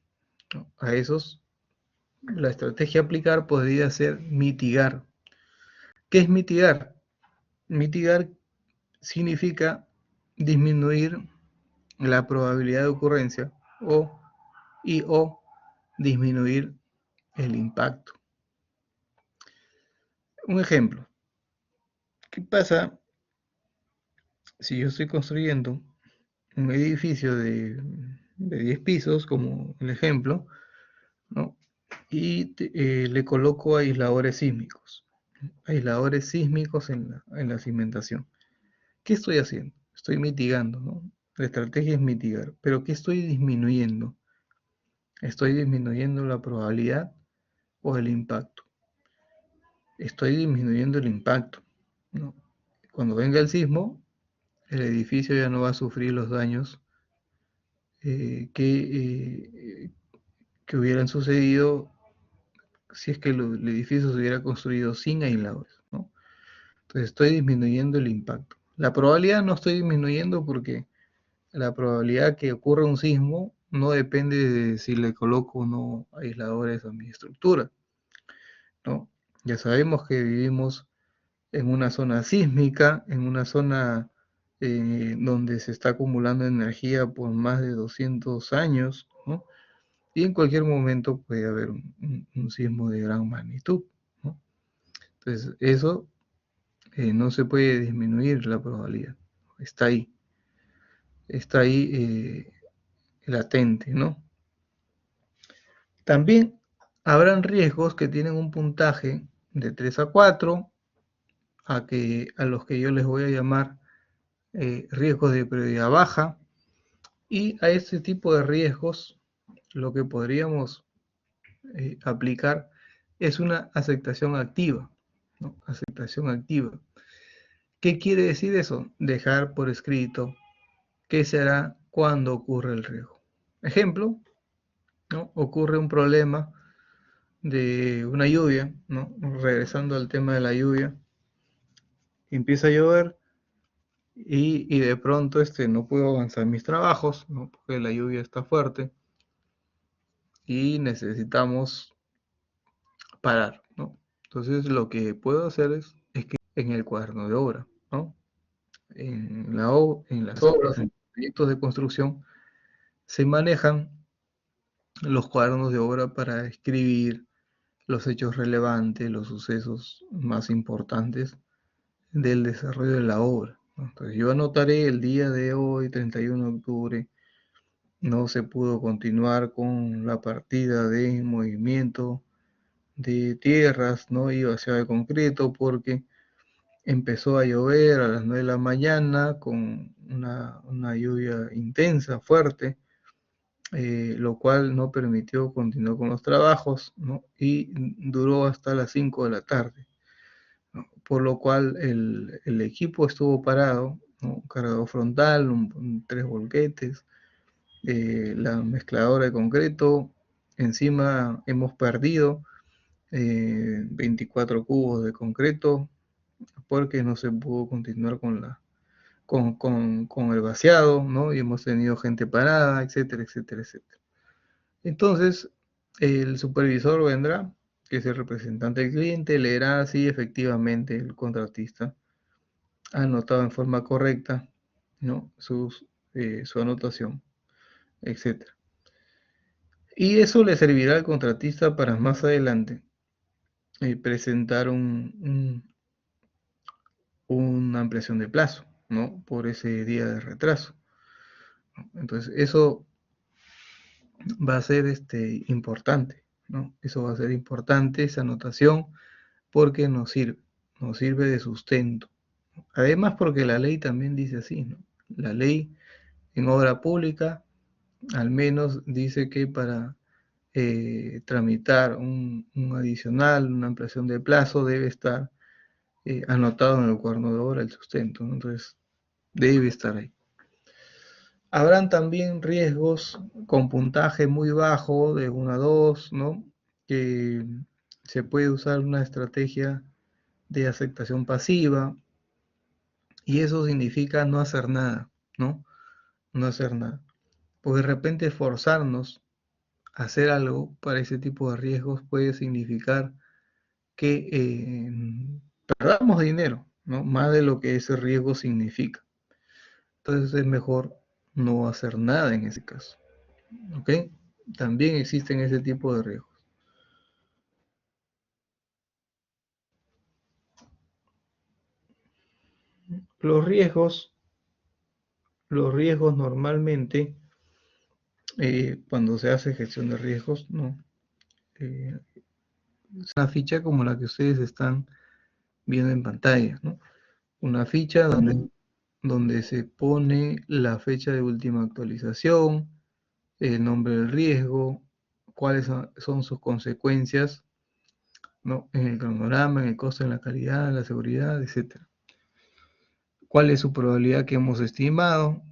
¿no? A esos la estrategia a aplicar podría ser mitigar. ¿Qué es mitigar? Mitigar significa disminuir la probabilidad de ocurrencia o disminuir el impacto. Un ejemplo, ¿qué pasa si yo estoy construyendo un edificio de 10 pisos, como el ejemplo, ¿no? Y le coloco aisladores sísmicos? aisladores sísmicos en la cimentación. ¿Qué estoy haciendo? Estoy mitigando, ¿no? La estrategia es mitigar, pero ¿qué estoy disminuyendo? Estoy disminuyendo la probabilidad o el impacto. Estoy disminuyendo el impacto, ¿no? Cuando venga el sismo, el edificio ya no va a sufrir los daños eh, que, eh, que hubieran sucedido si es que el edificio se hubiera construido sin aisladores, ¿no? Entonces estoy disminuyendo el impacto. La probabilidad no estoy disminuyendo porque la probabilidad que ocurra un sismo no depende de si le coloco o no aisladores a mi estructura, ¿no? Ya sabemos que vivimos en una zona sísmica, en una zona donde se está acumulando energía por más de 200 años, ¿no? Y en cualquier momento puede haber un sismo de gran magnitud, ¿no? Entonces, eso no se puede disminuir la probabilidad, está ahí latente, ¿no? También habrán riesgos que tienen un puntaje de 3 a 4, a los que yo les voy a llamar riesgos de prioridad baja, y a este tipo de riesgos lo que podríamos aplicar es una aceptación activa, ¿no? Aceptación activa. ¿Qué quiere decir eso? Dejar por escrito qué se hará cuando ocurre el riesgo. Ejemplo, ¿no? Ocurre un problema de una lluvia, ¿no? Regresando al tema de la lluvia, empieza a llover y de pronto no puedo avanzar mis trabajos, ¿no? Porque la lluvia está fuerte y necesitamos parar, ¿no? Entonces lo que puedo hacer es que en el cuaderno de obra, ¿no? En las obras, en proyectos de construcción, se manejan los cuadernos de obra para escribir los hechos relevantes, los sucesos más importantes del desarrollo de la obra, ¿no? Entonces yo anotaré el día de hoy, 31 de octubre, no se pudo continuar con la partida de movimiento de tierras, ¿no? Y vaciado de concreto porque empezó a llover a las 9 de la mañana con una lluvia intensa, fuerte, lo cual no permitió continuar con los trabajos, ¿no? Y duró hasta las 5 de la tarde, ¿no? Por lo cual el equipo estuvo parado, ¿no? Un cargador frontal, tres volquetes, la mezcladora de concreto, encima hemos perdido 24 cubos de concreto porque no se pudo continuar con el vaciado, ¿no? Y hemos tenido gente parada, etcétera, etcétera, etcétera. Entonces, el supervisor vendrá, que es el representante del cliente, leerá si efectivamente el contratista ha anotado en forma correcta, ¿no? Su anotación, etcétera. Y eso le servirá al contratista para más adelante presentar una ampliación de plazo, ¿no? Por ese día de retraso. Entonces, eso va a ser importante, ¿no? Eso va a ser importante, esa anotación, porque nos sirve de sustento. Además, porque la ley también dice así, ¿no? La ley en obra pública al menos dice que para tramitar un adicional, una ampliación de plazo, debe estar anotado en el cuaderno de obra el sustento, ¿no? Entonces, debe estar ahí. Habrán también riesgos con puntaje muy bajo, de 1 a 2, ¿no? Que se puede usar una estrategia de aceptación pasiva, y eso significa no hacer nada, ¿no? No hacer nada. Porque de repente forzarnos a hacer algo para ese tipo de riesgos puede significar que perdamos dinero, ¿no? Más de lo que ese riesgo significa. Entonces es mejor no hacer nada en ese caso, ¿ok? También existen ese tipo de riesgos. Los riesgos, los riesgos normalmente, cuando se hace gestión de riesgos, ¿no? Es una ficha como la que ustedes están viendo en pantalla, ¿no? Una ficha donde se pone la fecha de última actualización, el nombre del riesgo, cuáles son sus consecuencias, ¿no? En el cronograma, en el costo, en la calidad, en la seguridad, etcétera. ¿Cuál es su probabilidad que hemos estimado?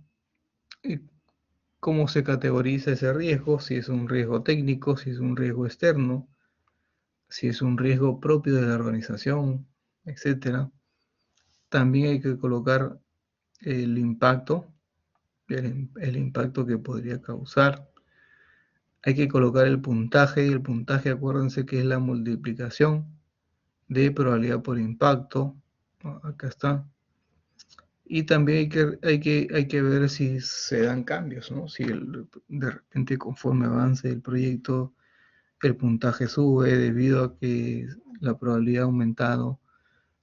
¿Cómo se categoriza ese riesgo? Si es un riesgo técnico, si es un riesgo externo, si es un riesgo propio de la organización, etcétera. También hay que colocar el impacto, el impacto que podría causar. Hay que colocar el puntaje, y el puntaje, acuérdense que es la multiplicación de probabilidad por impacto. Acá está. Y también hay que ver si se dan cambios, ¿no? Si de repente conforme avance el proyecto, el puntaje sube debido a que la probabilidad ha aumentado,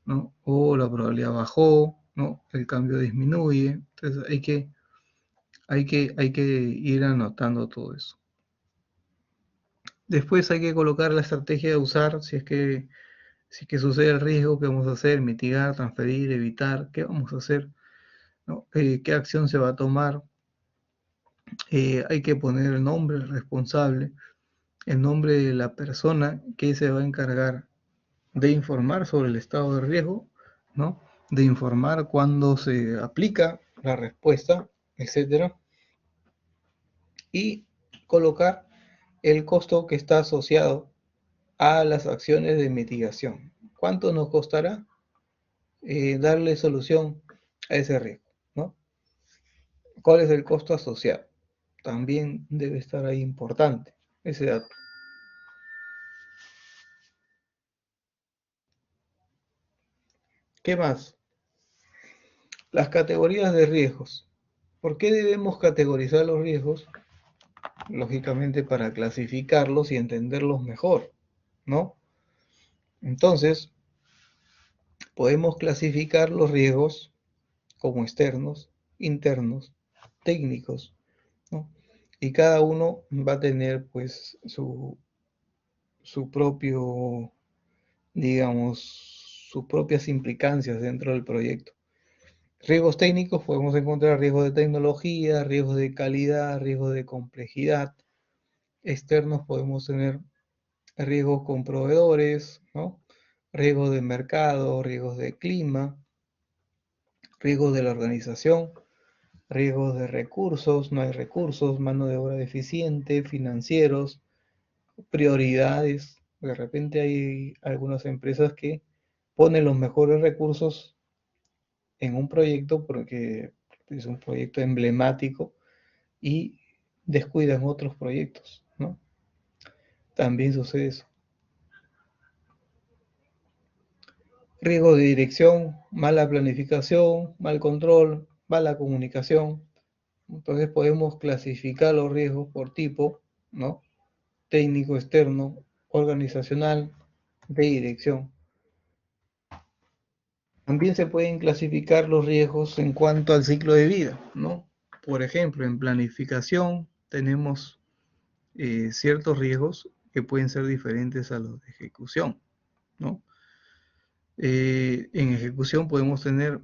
¿no? O la probabilidad bajó, ¿no? El cambio disminuye. Entonces hay que ir anotando todo eso. Después hay que colocar la estrategia de usar si es que sucede el riesgo, qué vamos a hacer, mitigar, transferir, evitar, qué vamos a hacer, ¿no? Qué acción se va a tomar. Hay que poner el nombre del responsable, el nombre de la persona que se va a encargar de informar sobre el estado de riesgo, ¿no? De informar cuándo se aplica la respuesta, etcétera, y colocar el costo que está asociado a las acciones de mitigación. ¿Cuánto nos costará darle solución a ese riesgo, ¿no? ¿Cuál es el costo asociado? También debe estar ahí importante ese dato. ¿Qué más? Las categorías de riesgos. ¿Por qué debemos categorizar los riesgos? Lógicamente para clasificarlos y entenderlos mejor, ¿no? Entonces, podemos clasificar los riesgos como externos, internos, técnicos, ¿no? Y cada uno va a tener pues su propio, digamos, sus propias implicancias dentro del proyecto. Riesgos técnicos podemos encontrar riesgos de tecnología, riesgos de calidad, riesgos de complejidad. Externos podemos tener riesgos con proveedores, ¿no? Riesgos de mercado, riesgos de clima, riesgos de la organización, riesgos de recursos, no hay recursos, mano de obra deficiente, financieros, prioridades. De repente hay algunas empresas que ponen los mejores recursos en un proyecto porque es un proyecto emblemático y descuidan otros proyectos, ¿no? También sucede eso. Riesgo de dirección, mala planificación, mal control, mala comunicación. Entonces podemos clasificar los riesgos por tipo, ¿no? Técnico, externo, organizacional, de dirección. También se pueden clasificar los riesgos en cuanto al ciclo de vida, ¿no? Por ejemplo, en planificación tenemos ciertos riesgos que pueden ser diferentes a los de ejecución, ¿no? En ejecución podemos tener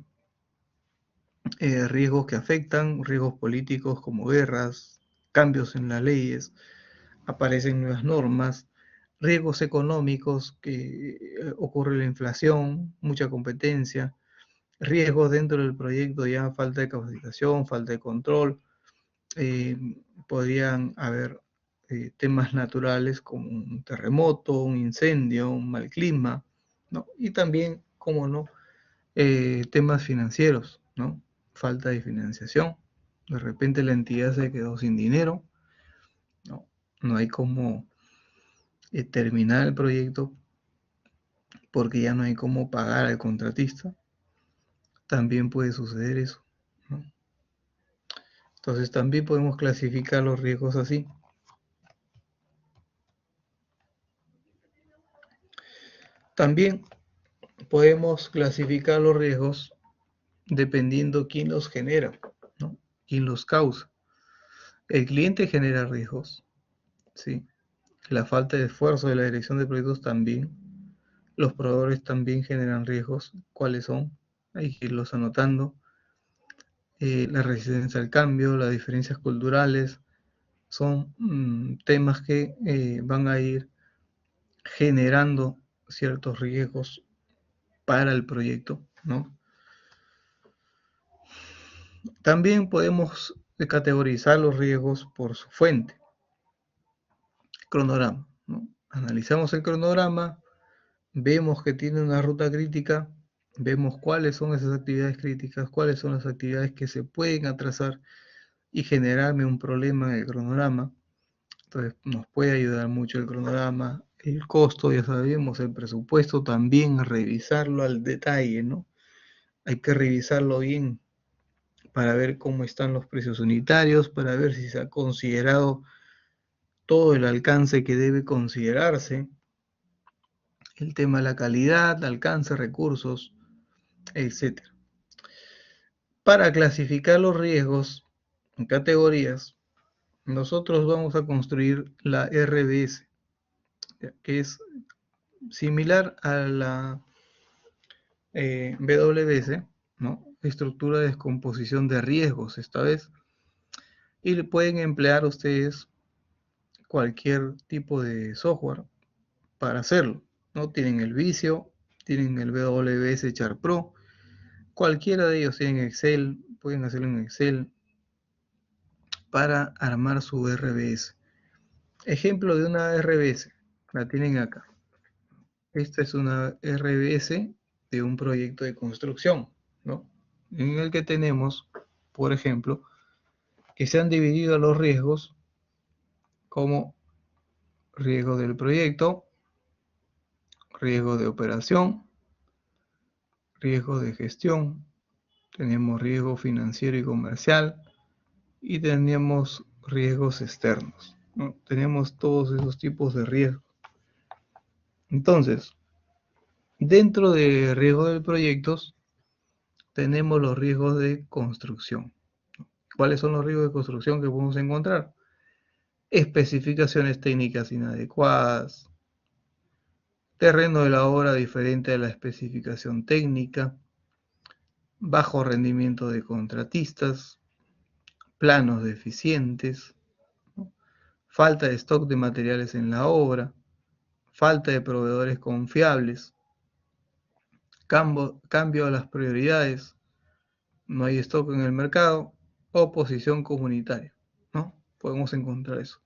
riesgos que afectan, riesgos políticos como guerras, cambios en las leyes, aparecen nuevas normas, riesgos económicos que ocurre la inflación, mucha competencia, riesgos dentro del proyecto, ya falta de capacitación, falta de control, eh, podrían haber temas naturales como un terremoto, un incendio, un mal clima, ¿no? Y también, como no, temas financieros, ¿no? Falta de financiación, de repente la entidad se quedó sin dinero, ¿no? No hay cómo terminar el proyecto porque ya no hay cómo pagar al contratista, también puede suceder eso, ¿no? Entonces también podemos clasificar los riesgos así. También podemos clasificar los riesgos dependiendo quién los genera, ¿no? Quién los causa. El cliente genera riesgos, ¿sí? La falta de esfuerzo de la dirección de proyectos también. Los proveedores también generan riesgos. ¿Cuáles son? Hay que irlos anotando. La resistencia al cambio, las diferencias culturales, son temas que van a ir generando ciertos riesgos para el proyecto, ¿no? También podemos categorizar los riesgos por su fuente. Cronograma, ¿no? Analizamos el cronograma, vemos que tiene una ruta crítica, vemos cuáles son esas actividades críticas, cuáles son las actividades que se pueden atrasar y generarme un problema en el cronograma. Entonces nos puede ayudar mucho el cronograma, el costo, ya sabemos, el presupuesto también, revisarlo al detalle, ¿no? Hay que revisarlo bien para ver cómo están los precios unitarios, para ver si se ha considerado todo el alcance que debe considerarse, el tema de la calidad, alcance, recursos, etc. Para clasificar los riesgos en categorías, nosotros vamos a construir la RBS, que es similar a la BWS, ¿no? Estructura de descomposición de riesgos esta vez, y le pueden emplear ustedes cualquier tipo de software para hacerlo, ¿no? Tienen el Visio, tienen el BWS Chart Pro, cualquiera de ellos tienen Excel, pueden hacerlo en Excel para armar su RBS. Ejemplo de una RBS, la tienen acá. Esta es una RBS de un proyecto de construcción, ¿no? En el que tenemos, por ejemplo, que se han dividido los riesgos como riesgo del proyecto, riesgo de operación, riesgo de gestión, tenemos riesgo financiero y comercial y tenemos riesgos externos, ¿no? Tenemos todos esos tipos de riesgos. Entonces, dentro de riesgo de proyectos, tenemos los riesgos de construcción. ¿Cuáles son los riesgos de construcción que podemos encontrar? Especificaciones técnicas inadecuadas, terreno de la obra diferente a la especificación técnica, bajo rendimiento de contratistas, planos deficientes, ¿no? Falta de stock de materiales en la obra, falta de proveedores confiables, cambio a las prioridades, no hay stock en el mercado, oposición comunitaria, ¿no? Podemos encontrar eso.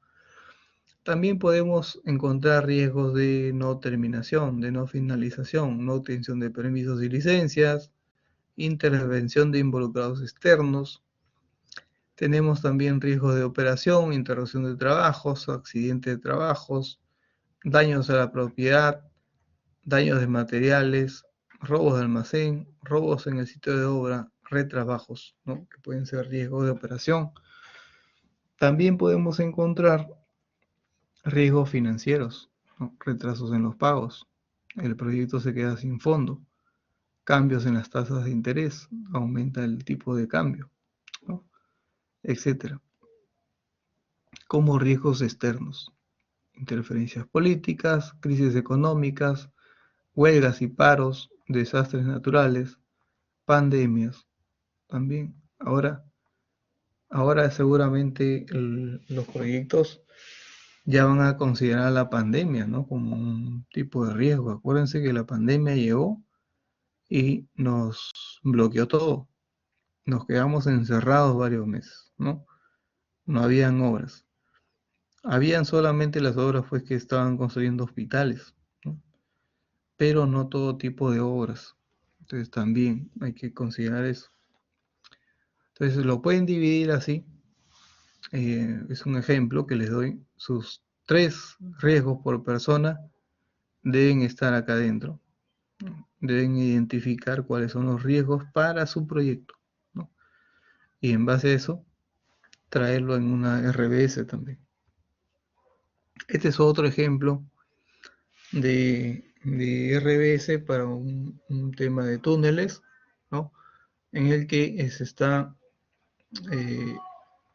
También podemos encontrar riesgos de no terminación, de no finalización, no obtención de permisos y licencias, intervención de involucrados externos. Tenemos también riesgos de operación, interrupción de trabajos, accidente de trabajos, daños a la propiedad, daños de materiales, robos de almacén, robos en el sitio de obra, retrabajos, ¿no? Que pueden ser riesgos de operación. También podemos encontrar riesgos financieros, ¿no? Retrasos en los pagos, el proyecto se queda sin fondo, cambios en las tasas de interés, aumenta el tipo de cambio, ¿no? Etcétera. Como riesgos externos, interferencias políticas, crisis económicas, huelgas y paros, desastres naturales, pandemias. También, ahora seguramente los proyectos ya van a considerar la pandemia, ¿no? Como un tipo de riesgo. Acuérdense que la pandemia llegó y nos bloqueó todo. Nos quedamos encerrados varios meses, ¿no? No habían obras. Habían solamente las obras pues que estaban construyendo hospitales, ¿no? Pero no todo tipo de obras. Entonces también hay que considerar eso. Entonces lo pueden dividir así. Es un ejemplo que les doy. Sus 3 riesgos por persona deben estar acá adentro. Deben identificar cuáles son los riesgos para su proyecto, ¿no? Y en base a eso, traerlo en una RBS también. Este es otro ejemplo de RBS para un tema de túneles, ¿no? En el que se está eh,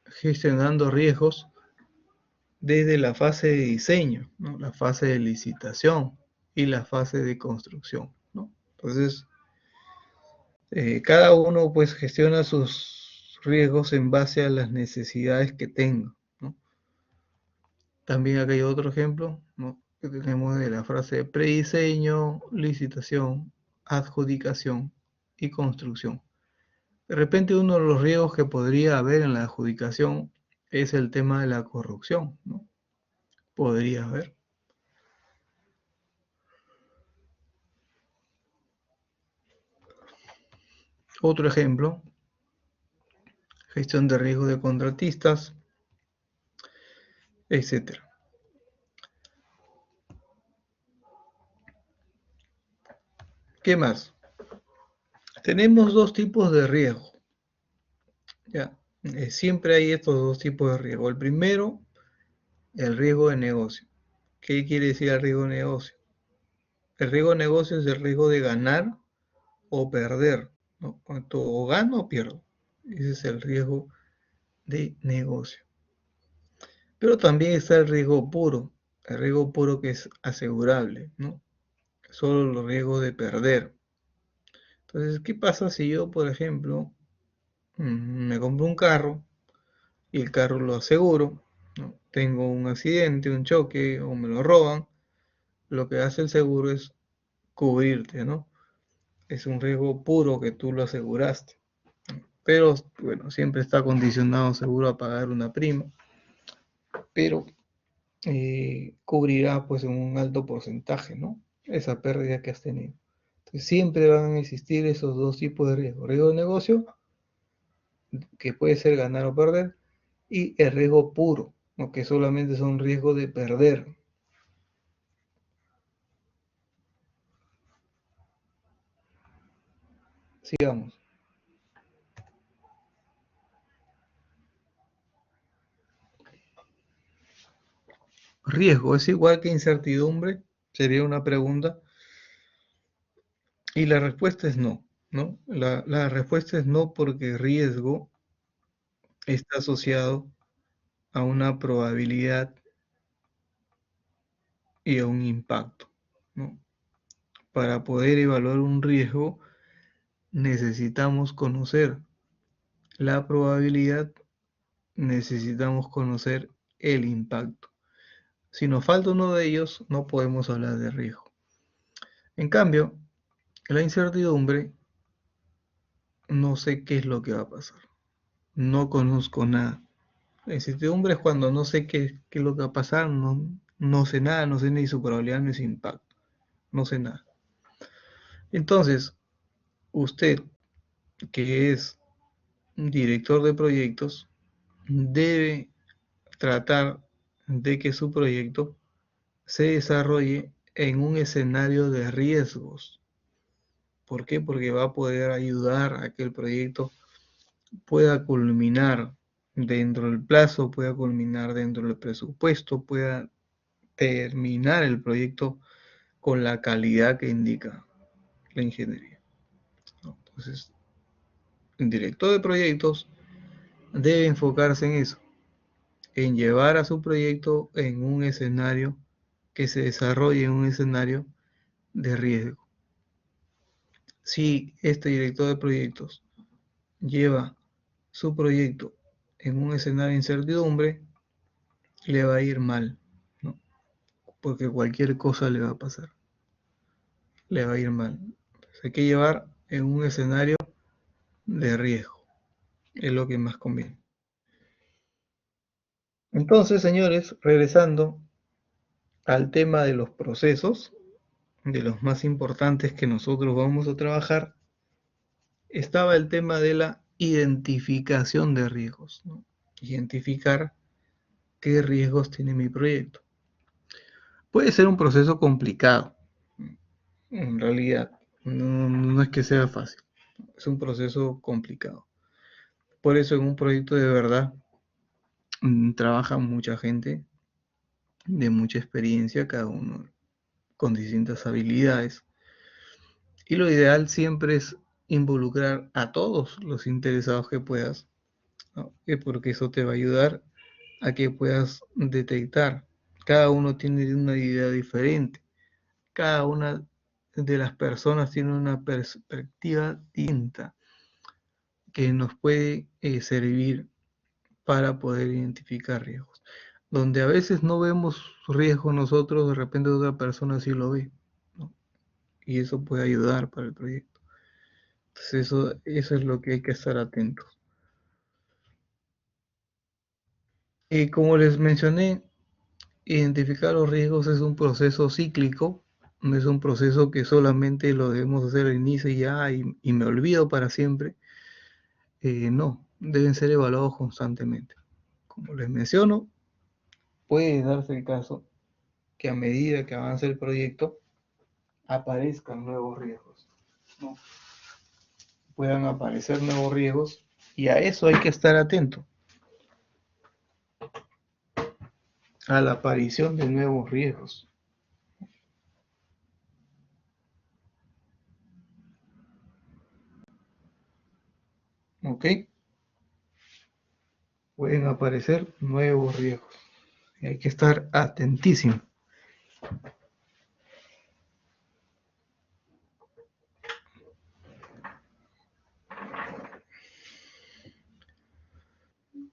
gestionando riesgos desde la fase de diseño, ¿no? La fase de licitación. y la fase de construcción, ¿no? Entonces, cada uno pues gestiona sus riesgos en base a las necesidades que tenga, ¿no? También acá hay otro ejemplo, ¿no?, que tenemos de la frase de prediseño, licitación, adjudicación y construcción. De repente uno de los riesgos que podría haber en la adjudicación es el tema de la corrupción, ¿no? Podría haber. Otro ejemplo, gestión de riesgo de contratistas, etcétera. ¿Qué más? Tenemos dos tipos de riesgo. Ya, siempre hay estos dos tipos de riesgo. El primero, el riesgo de negocio. ¿Qué quiere decir el riesgo de negocio? El riesgo de negocio es el riesgo de ganar o perder, ¿no? O gano o pierdo. Ese es el riesgo de negocio. Pero también está el riesgo puro que es asegurable, ¿no? Solo los riesgos de perder. Entonces, ¿qué pasa si yo, por ejemplo, me compro un carro y el carro lo aseguro, ¿no? Tengo un accidente, un choque o me lo roban? Lo que hace el seguro es cubrirte, ¿no? Es un riesgo puro que tú lo aseguraste. Pero, bueno, siempre está condicionado seguro a pagar una prima, pero cubrirá pues en un alto porcentaje, ¿no?, esa pérdida que has tenido. Entonces, siempre van a existir esos dos tipos de riesgo. Riesgo de negocio, que puede ser ganar o perder, y el riesgo puro, ¿no?, que solamente son riesgos de perder. Sigamos. ¿Riesgo es igual que incertidumbre? Sería una pregunta. Y la respuesta es no, ¿no? La respuesta es no, porque riesgo está asociado a una probabilidad y a un impacto, ¿no? Para poder evaluar un riesgo necesitamos conocer la probabilidad, necesitamos conocer el impacto. Si nos falta uno de ellos, no podemos hablar de riesgo. En cambio, la incertidumbre, no sé qué es lo que va a pasar. No conozco nada. La incertidumbre es cuando no sé qué es lo que va a pasar, no sé nada, no sé ni su probabilidad ni su impacto. No sé nada. Entonces, usted, que es director de proyectos, debe tratar de que su proyecto se desarrolle en un escenario de riesgos. ¿Por qué? Porque va a poder ayudar a que el proyecto pueda culminar dentro del plazo, pueda culminar dentro del presupuesto, pueda terminar el proyecto con la calidad que indica la ingeniería, ¿no? Entonces, el director de proyectos debe enfocarse en eso, en llevar a su proyecto en un escenario que se desarrolle en un escenario de riesgo. Si este director de proyectos lleva su proyecto en un escenario de incertidumbre, le va a ir mal, ¿no? Porque cualquier cosa le va a pasar, le va a ir mal. Entonces, hay que llevar en un escenario de riesgo, es lo que más conviene. Entonces, señores, regresando al tema de los procesos, de los más importantes que nosotros vamos a trabajar, estaba el tema de la identificación de riesgos, ¿no? Identificar qué riesgos tiene mi proyecto. Puede ser un proceso complicado, en realidad, no es que sea fácil, es un proceso complicado. Por eso en un proyecto de verdad trabaja mucha gente de mucha experiencia, cada uno con distintas habilidades. Y lo ideal siempre es involucrar a todos los interesados que puedas, ¿no? Porque eso te va a ayudar a que puedas detectar. Cada uno tiene una idea diferente, cada una de las personas tiene una perspectiva distinta que nos puede servir para poder identificar riesgos. Donde a veces no vemos riesgo nosotros, de repente otra persona sí lo ve, ¿no? Y eso puede ayudar para el proyecto. Entonces eso es lo que hay que estar atentos. Y como les mencioné, identificar los riesgos es un proceso cíclico, no es un proceso que solamente lo debemos hacer al inicio y ya, y me olvido para siempre. No, deben ser evaluados constantemente. Como les menciono, puede darse el caso que a medida que avance el proyecto aparezcan nuevos riesgos, ¿no? Puedan aparecer nuevos riesgos y a eso hay que estar atento, a la aparición de nuevos riesgos. ¿Ok? Pueden aparecer nuevos riesgos y hay que estar atentísimo.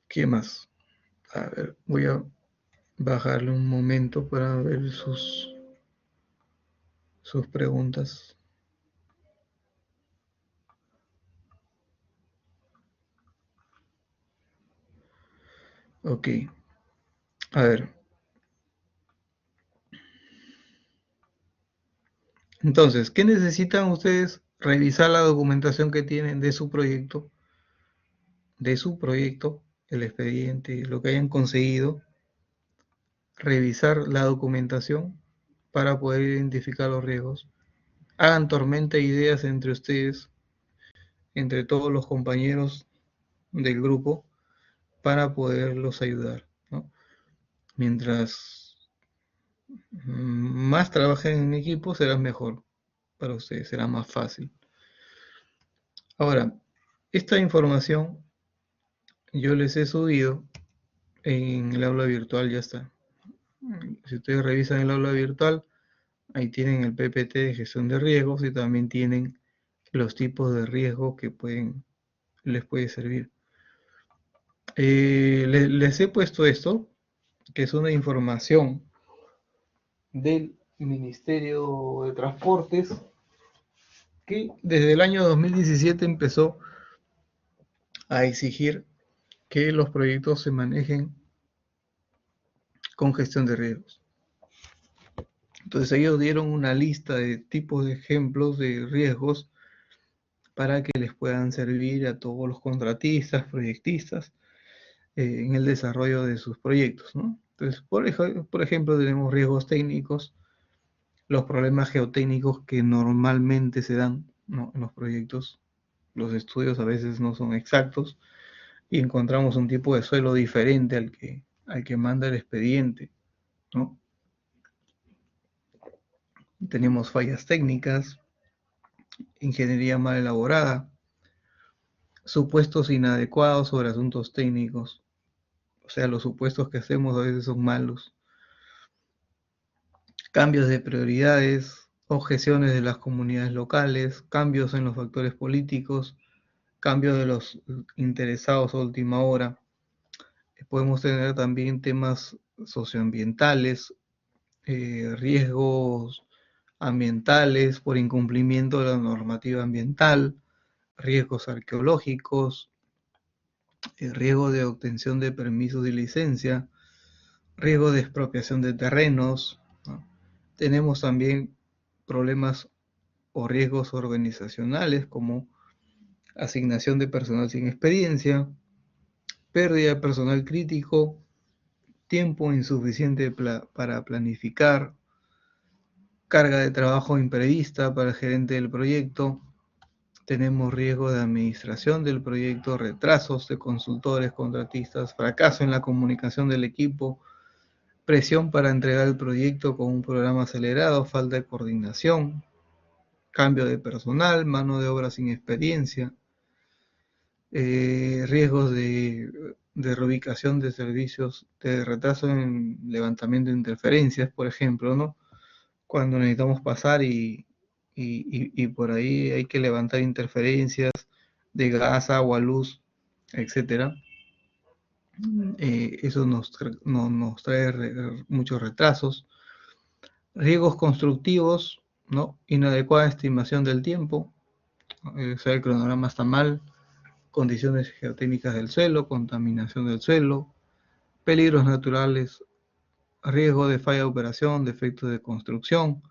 ¿Qué más? A ver, voy a bajarle un momento para ver sus preguntas. Ok, a ver. Entonces, ¿qué necesitan ustedes? Revisar la documentación que tienen de su proyecto, el expediente, lo que hayan conseguido, revisar la documentación para poder identificar los riesgos. Hagan tormenta de ideas entre ustedes, entre todos los compañeros del grupo, para poderlos ayudar, ¿no? Mientras más trabajen en equipo, será mejor para ustedes, será más fácil. Ahora, esta información yo les he subido en el aula virtual, ya está. Si ustedes revisan el aula virtual, ahí tienen el PPT de gestión de riesgos y también tienen los tipos de riesgos que les puede servir. Les he puesto esto, que es una información del Ministerio de Transportes, que desde el año 2017 empezó a exigir que los proyectos se manejen con gestión de riesgos. Entonces ellos dieron una lista de tipos de ejemplos de riesgos para que les puedan servir a todos los contratistas, proyectistas, en el desarrollo de sus proyectos, ¿no? Entonces, por ejemplo, tenemos riesgos técnicos, los problemas geotécnicos que normalmente se dan, ¿no?, en los proyectos. Los estudios a veces no son exactos y encontramos un tipo de suelo diferente al que manda el expediente, ¿no? Tenemos fallas técnicas, ingeniería mal elaborada, supuestos inadecuados sobre asuntos técnicos. O sea, los supuestos que hacemos a veces son malos. Cambios de prioridades, objeciones de las comunidades locales, cambios en los factores políticos, cambios de los interesados a última hora. Podemos tener también temas socioambientales, riesgos ambientales por incumplimiento de la normativa ambiental, riesgos arqueológicos, riesgo de obtención de permisos y licencia, riesgo de expropiación de terrenos, ¿no? Tenemos también problemas o riesgos organizacionales como asignación de personal sin experiencia, pérdida de personal crítico, tiempo insuficiente para planificar, carga de trabajo imprevista para el gerente del proyecto. Tenemos riesgo de administración del proyecto, retrasos de consultores, contratistas, fracaso en la comunicación del equipo, presión para entregar el proyecto con un programa acelerado, falta de coordinación, cambio de personal, mano de obra sin experiencia, riesgos de reubicación de servicios, de retraso en levantamiento de interferencias, por ejemplo, ¿no? cuando necesitamos pasar y por ahí hay que levantar interferencias de gas, agua, luz, etcétera. Eso nos trae muchos retrasos. Riesgos constructivos, ¿no? Inadecuada estimación del tiempo, o sea, el cronograma está mal, condiciones geotécnicas del suelo, contaminación del suelo, peligros naturales, riesgo de falla de operación, defectos de construcción,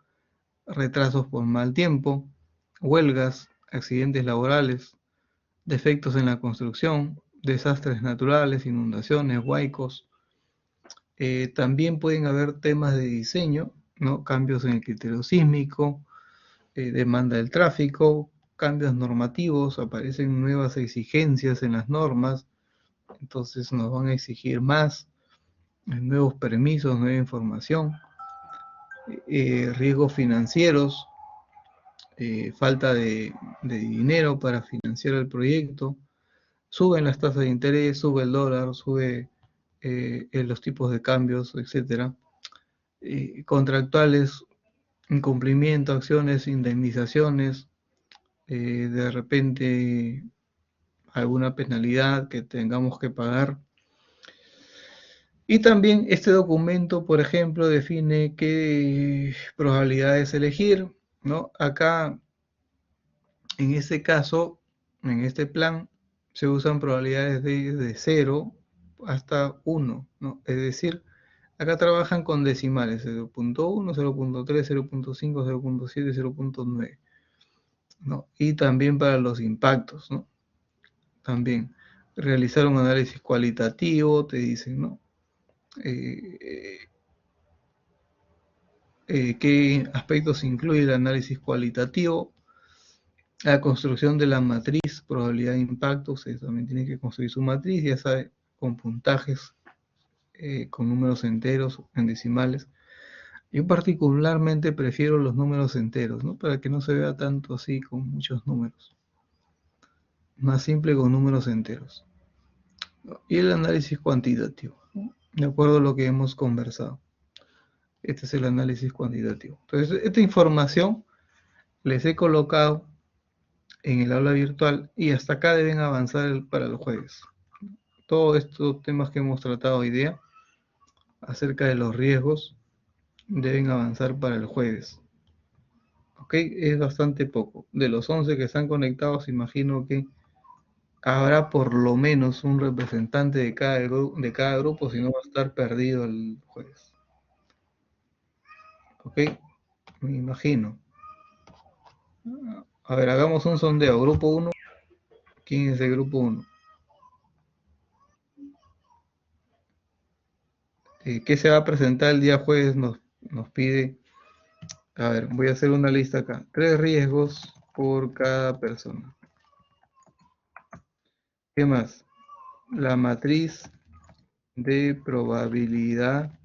retrasos por mal tiempo, huelgas, accidentes laborales, defectos en la construcción, desastres naturales, inundaciones, huaicos. También pueden haber temas de diseño, ¿no? Cambios en el criterio sísmico, demanda del tráfico, cambios normativos, aparecen nuevas exigencias en las normas, entonces nos van a exigir más, nuevos permisos, nueva información, riesgos financieros, falta de dinero para financiar el proyecto, suben las tasas de interés, sube el dólar, sube los tipos de cambios, etcétera. Contractuales, incumplimiento, acciones, indemnizaciones, de repente alguna penalidad que tengamos que pagar. Y también este documento, por ejemplo, define qué probabilidades elegir, ¿no? Acá, en este caso, en este plan, se usan probabilidades de 0 hasta 1, ¿no? Es decir, acá trabajan con decimales, 0.1, 0.3, 0.5, 0.7, 0.9, ¿no? Y también para los impactos, ¿no? También realizar un análisis cualitativo, te dicen, ¿no? Eh, ¿Qué aspectos incluye el análisis cualitativo? La construcción de la matriz, probabilidad de impacto, ustedes también tienen que construir su matriz, ya sabe, con puntajes, con números enteros, en decimales. Yo particularmente prefiero los números enteros, ¿no? Para que no se vea tanto así con muchos números. Más simple con números enteros. Y el análisis cuantitativo, ¿no? De acuerdo a lo que hemos conversado. Este es el análisis cuantitativo. Entonces, esta información les he colocado en el aula virtual y hasta acá deben avanzar para el jueves. Todos estos temas que hemos tratado hoy día acerca de los riesgos deben avanzar para el jueves. ¿Ok? Es bastante poco. De los 11 que están conectados, imagino que habrá por lo menos un representante de cada grupo, si no va a estar perdido el jueves. ¿Ok? Me imagino. A ver, hagamos un sondeo. Grupo 1. ¿Quién es el grupo 1? ¿Qué se va a presentar el día jueves? Nos pide. A ver, voy a hacer una lista acá. 3 riesgos por cada persona. ¿Qué más? La matriz de probabilidad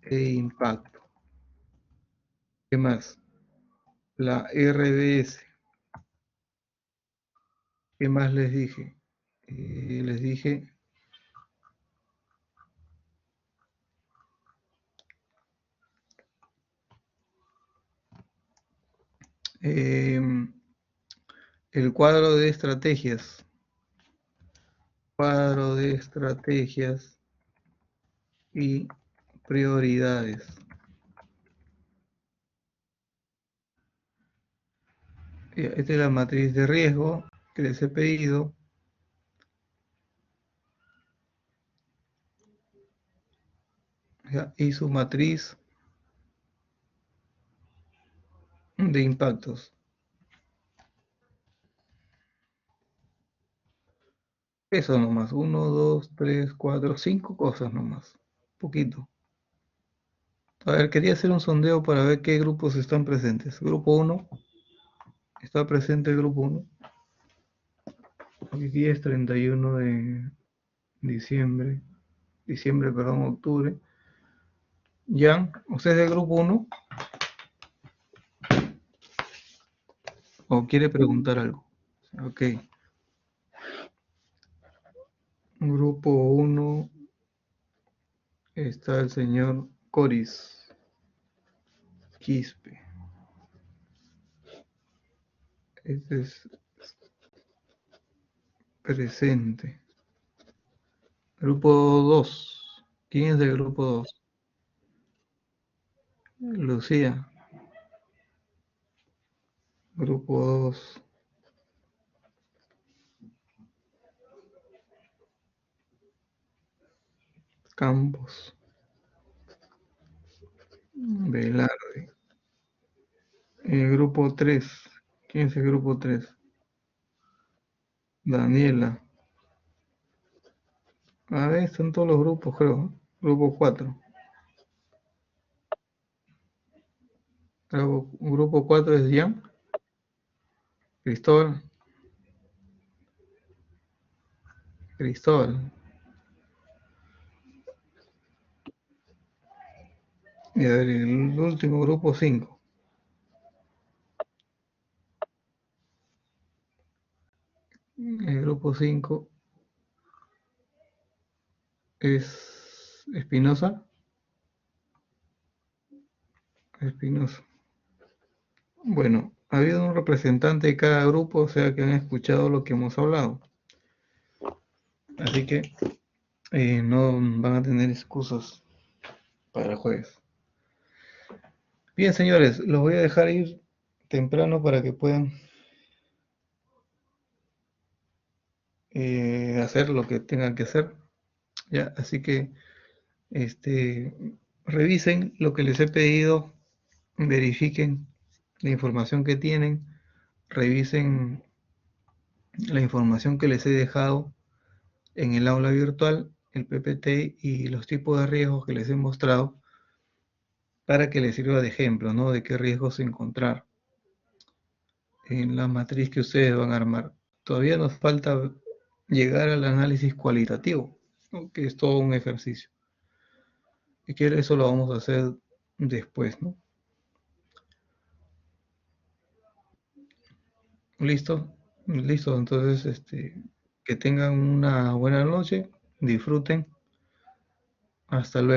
e impacto. ¿Qué más? La RDS. ¿Qué más les dije? Les dije el cuadro de estrategias. Cuadro de estrategias y prioridades. Esta es la matriz de riesgo que les he pedido. Y su matriz de impactos. Eso nomás. 1, 2, 3, 4, 5 cosas nomás. Poquito. A ver, quería hacer un sondeo para ver qué grupos están presentes. Grupo 1. ¿Está presente el grupo 1? Hoy día es 31 de diciembre. Diciembre, perdón, octubre. Jan, ¿usted es del grupo 1? ¿O quiere preguntar algo? Ok. Grupo 1 está el señor Coris. Quispe. Este es presente. Grupo 2. ¿Quién es del grupo 2? Lucía. Grupo 2. Campos. Velarde. El grupo 3. ¿Quién es el grupo 3? Daniela. A ver, están todos los grupos, creo. Grupo 4. Grupo 4 es Jan. Cristóbal. Cristóbal. Y a ver, el último grupo 5. El grupo 5 es Espinosa. Espinosa. Bueno, ha habido un representante de cada grupo, o sea que han escuchado lo que hemos hablado. Así que no van a tener excusas para el jueves. Bien, señores, los voy a dejar ir temprano para que puedan hacer lo que tengan que hacer. Ya, así que revisen lo que les he pedido, verifiquen la información que tienen, revisen la información que les he dejado en el aula virtual, el PPT y los tipos de riesgos que les he mostrado para que les sirva de ejemplo, ¿no? De qué riesgos encontrar en la matriz que ustedes van a armar. Todavía nos falta llegar al análisis cualitativo, ¿no? Que es todo un ejercicio. Y que eso lo vamos a hacer después, ¿no? ¿Listo? Listo, entonces que tengan una buena noche, disfruten, hasta luego.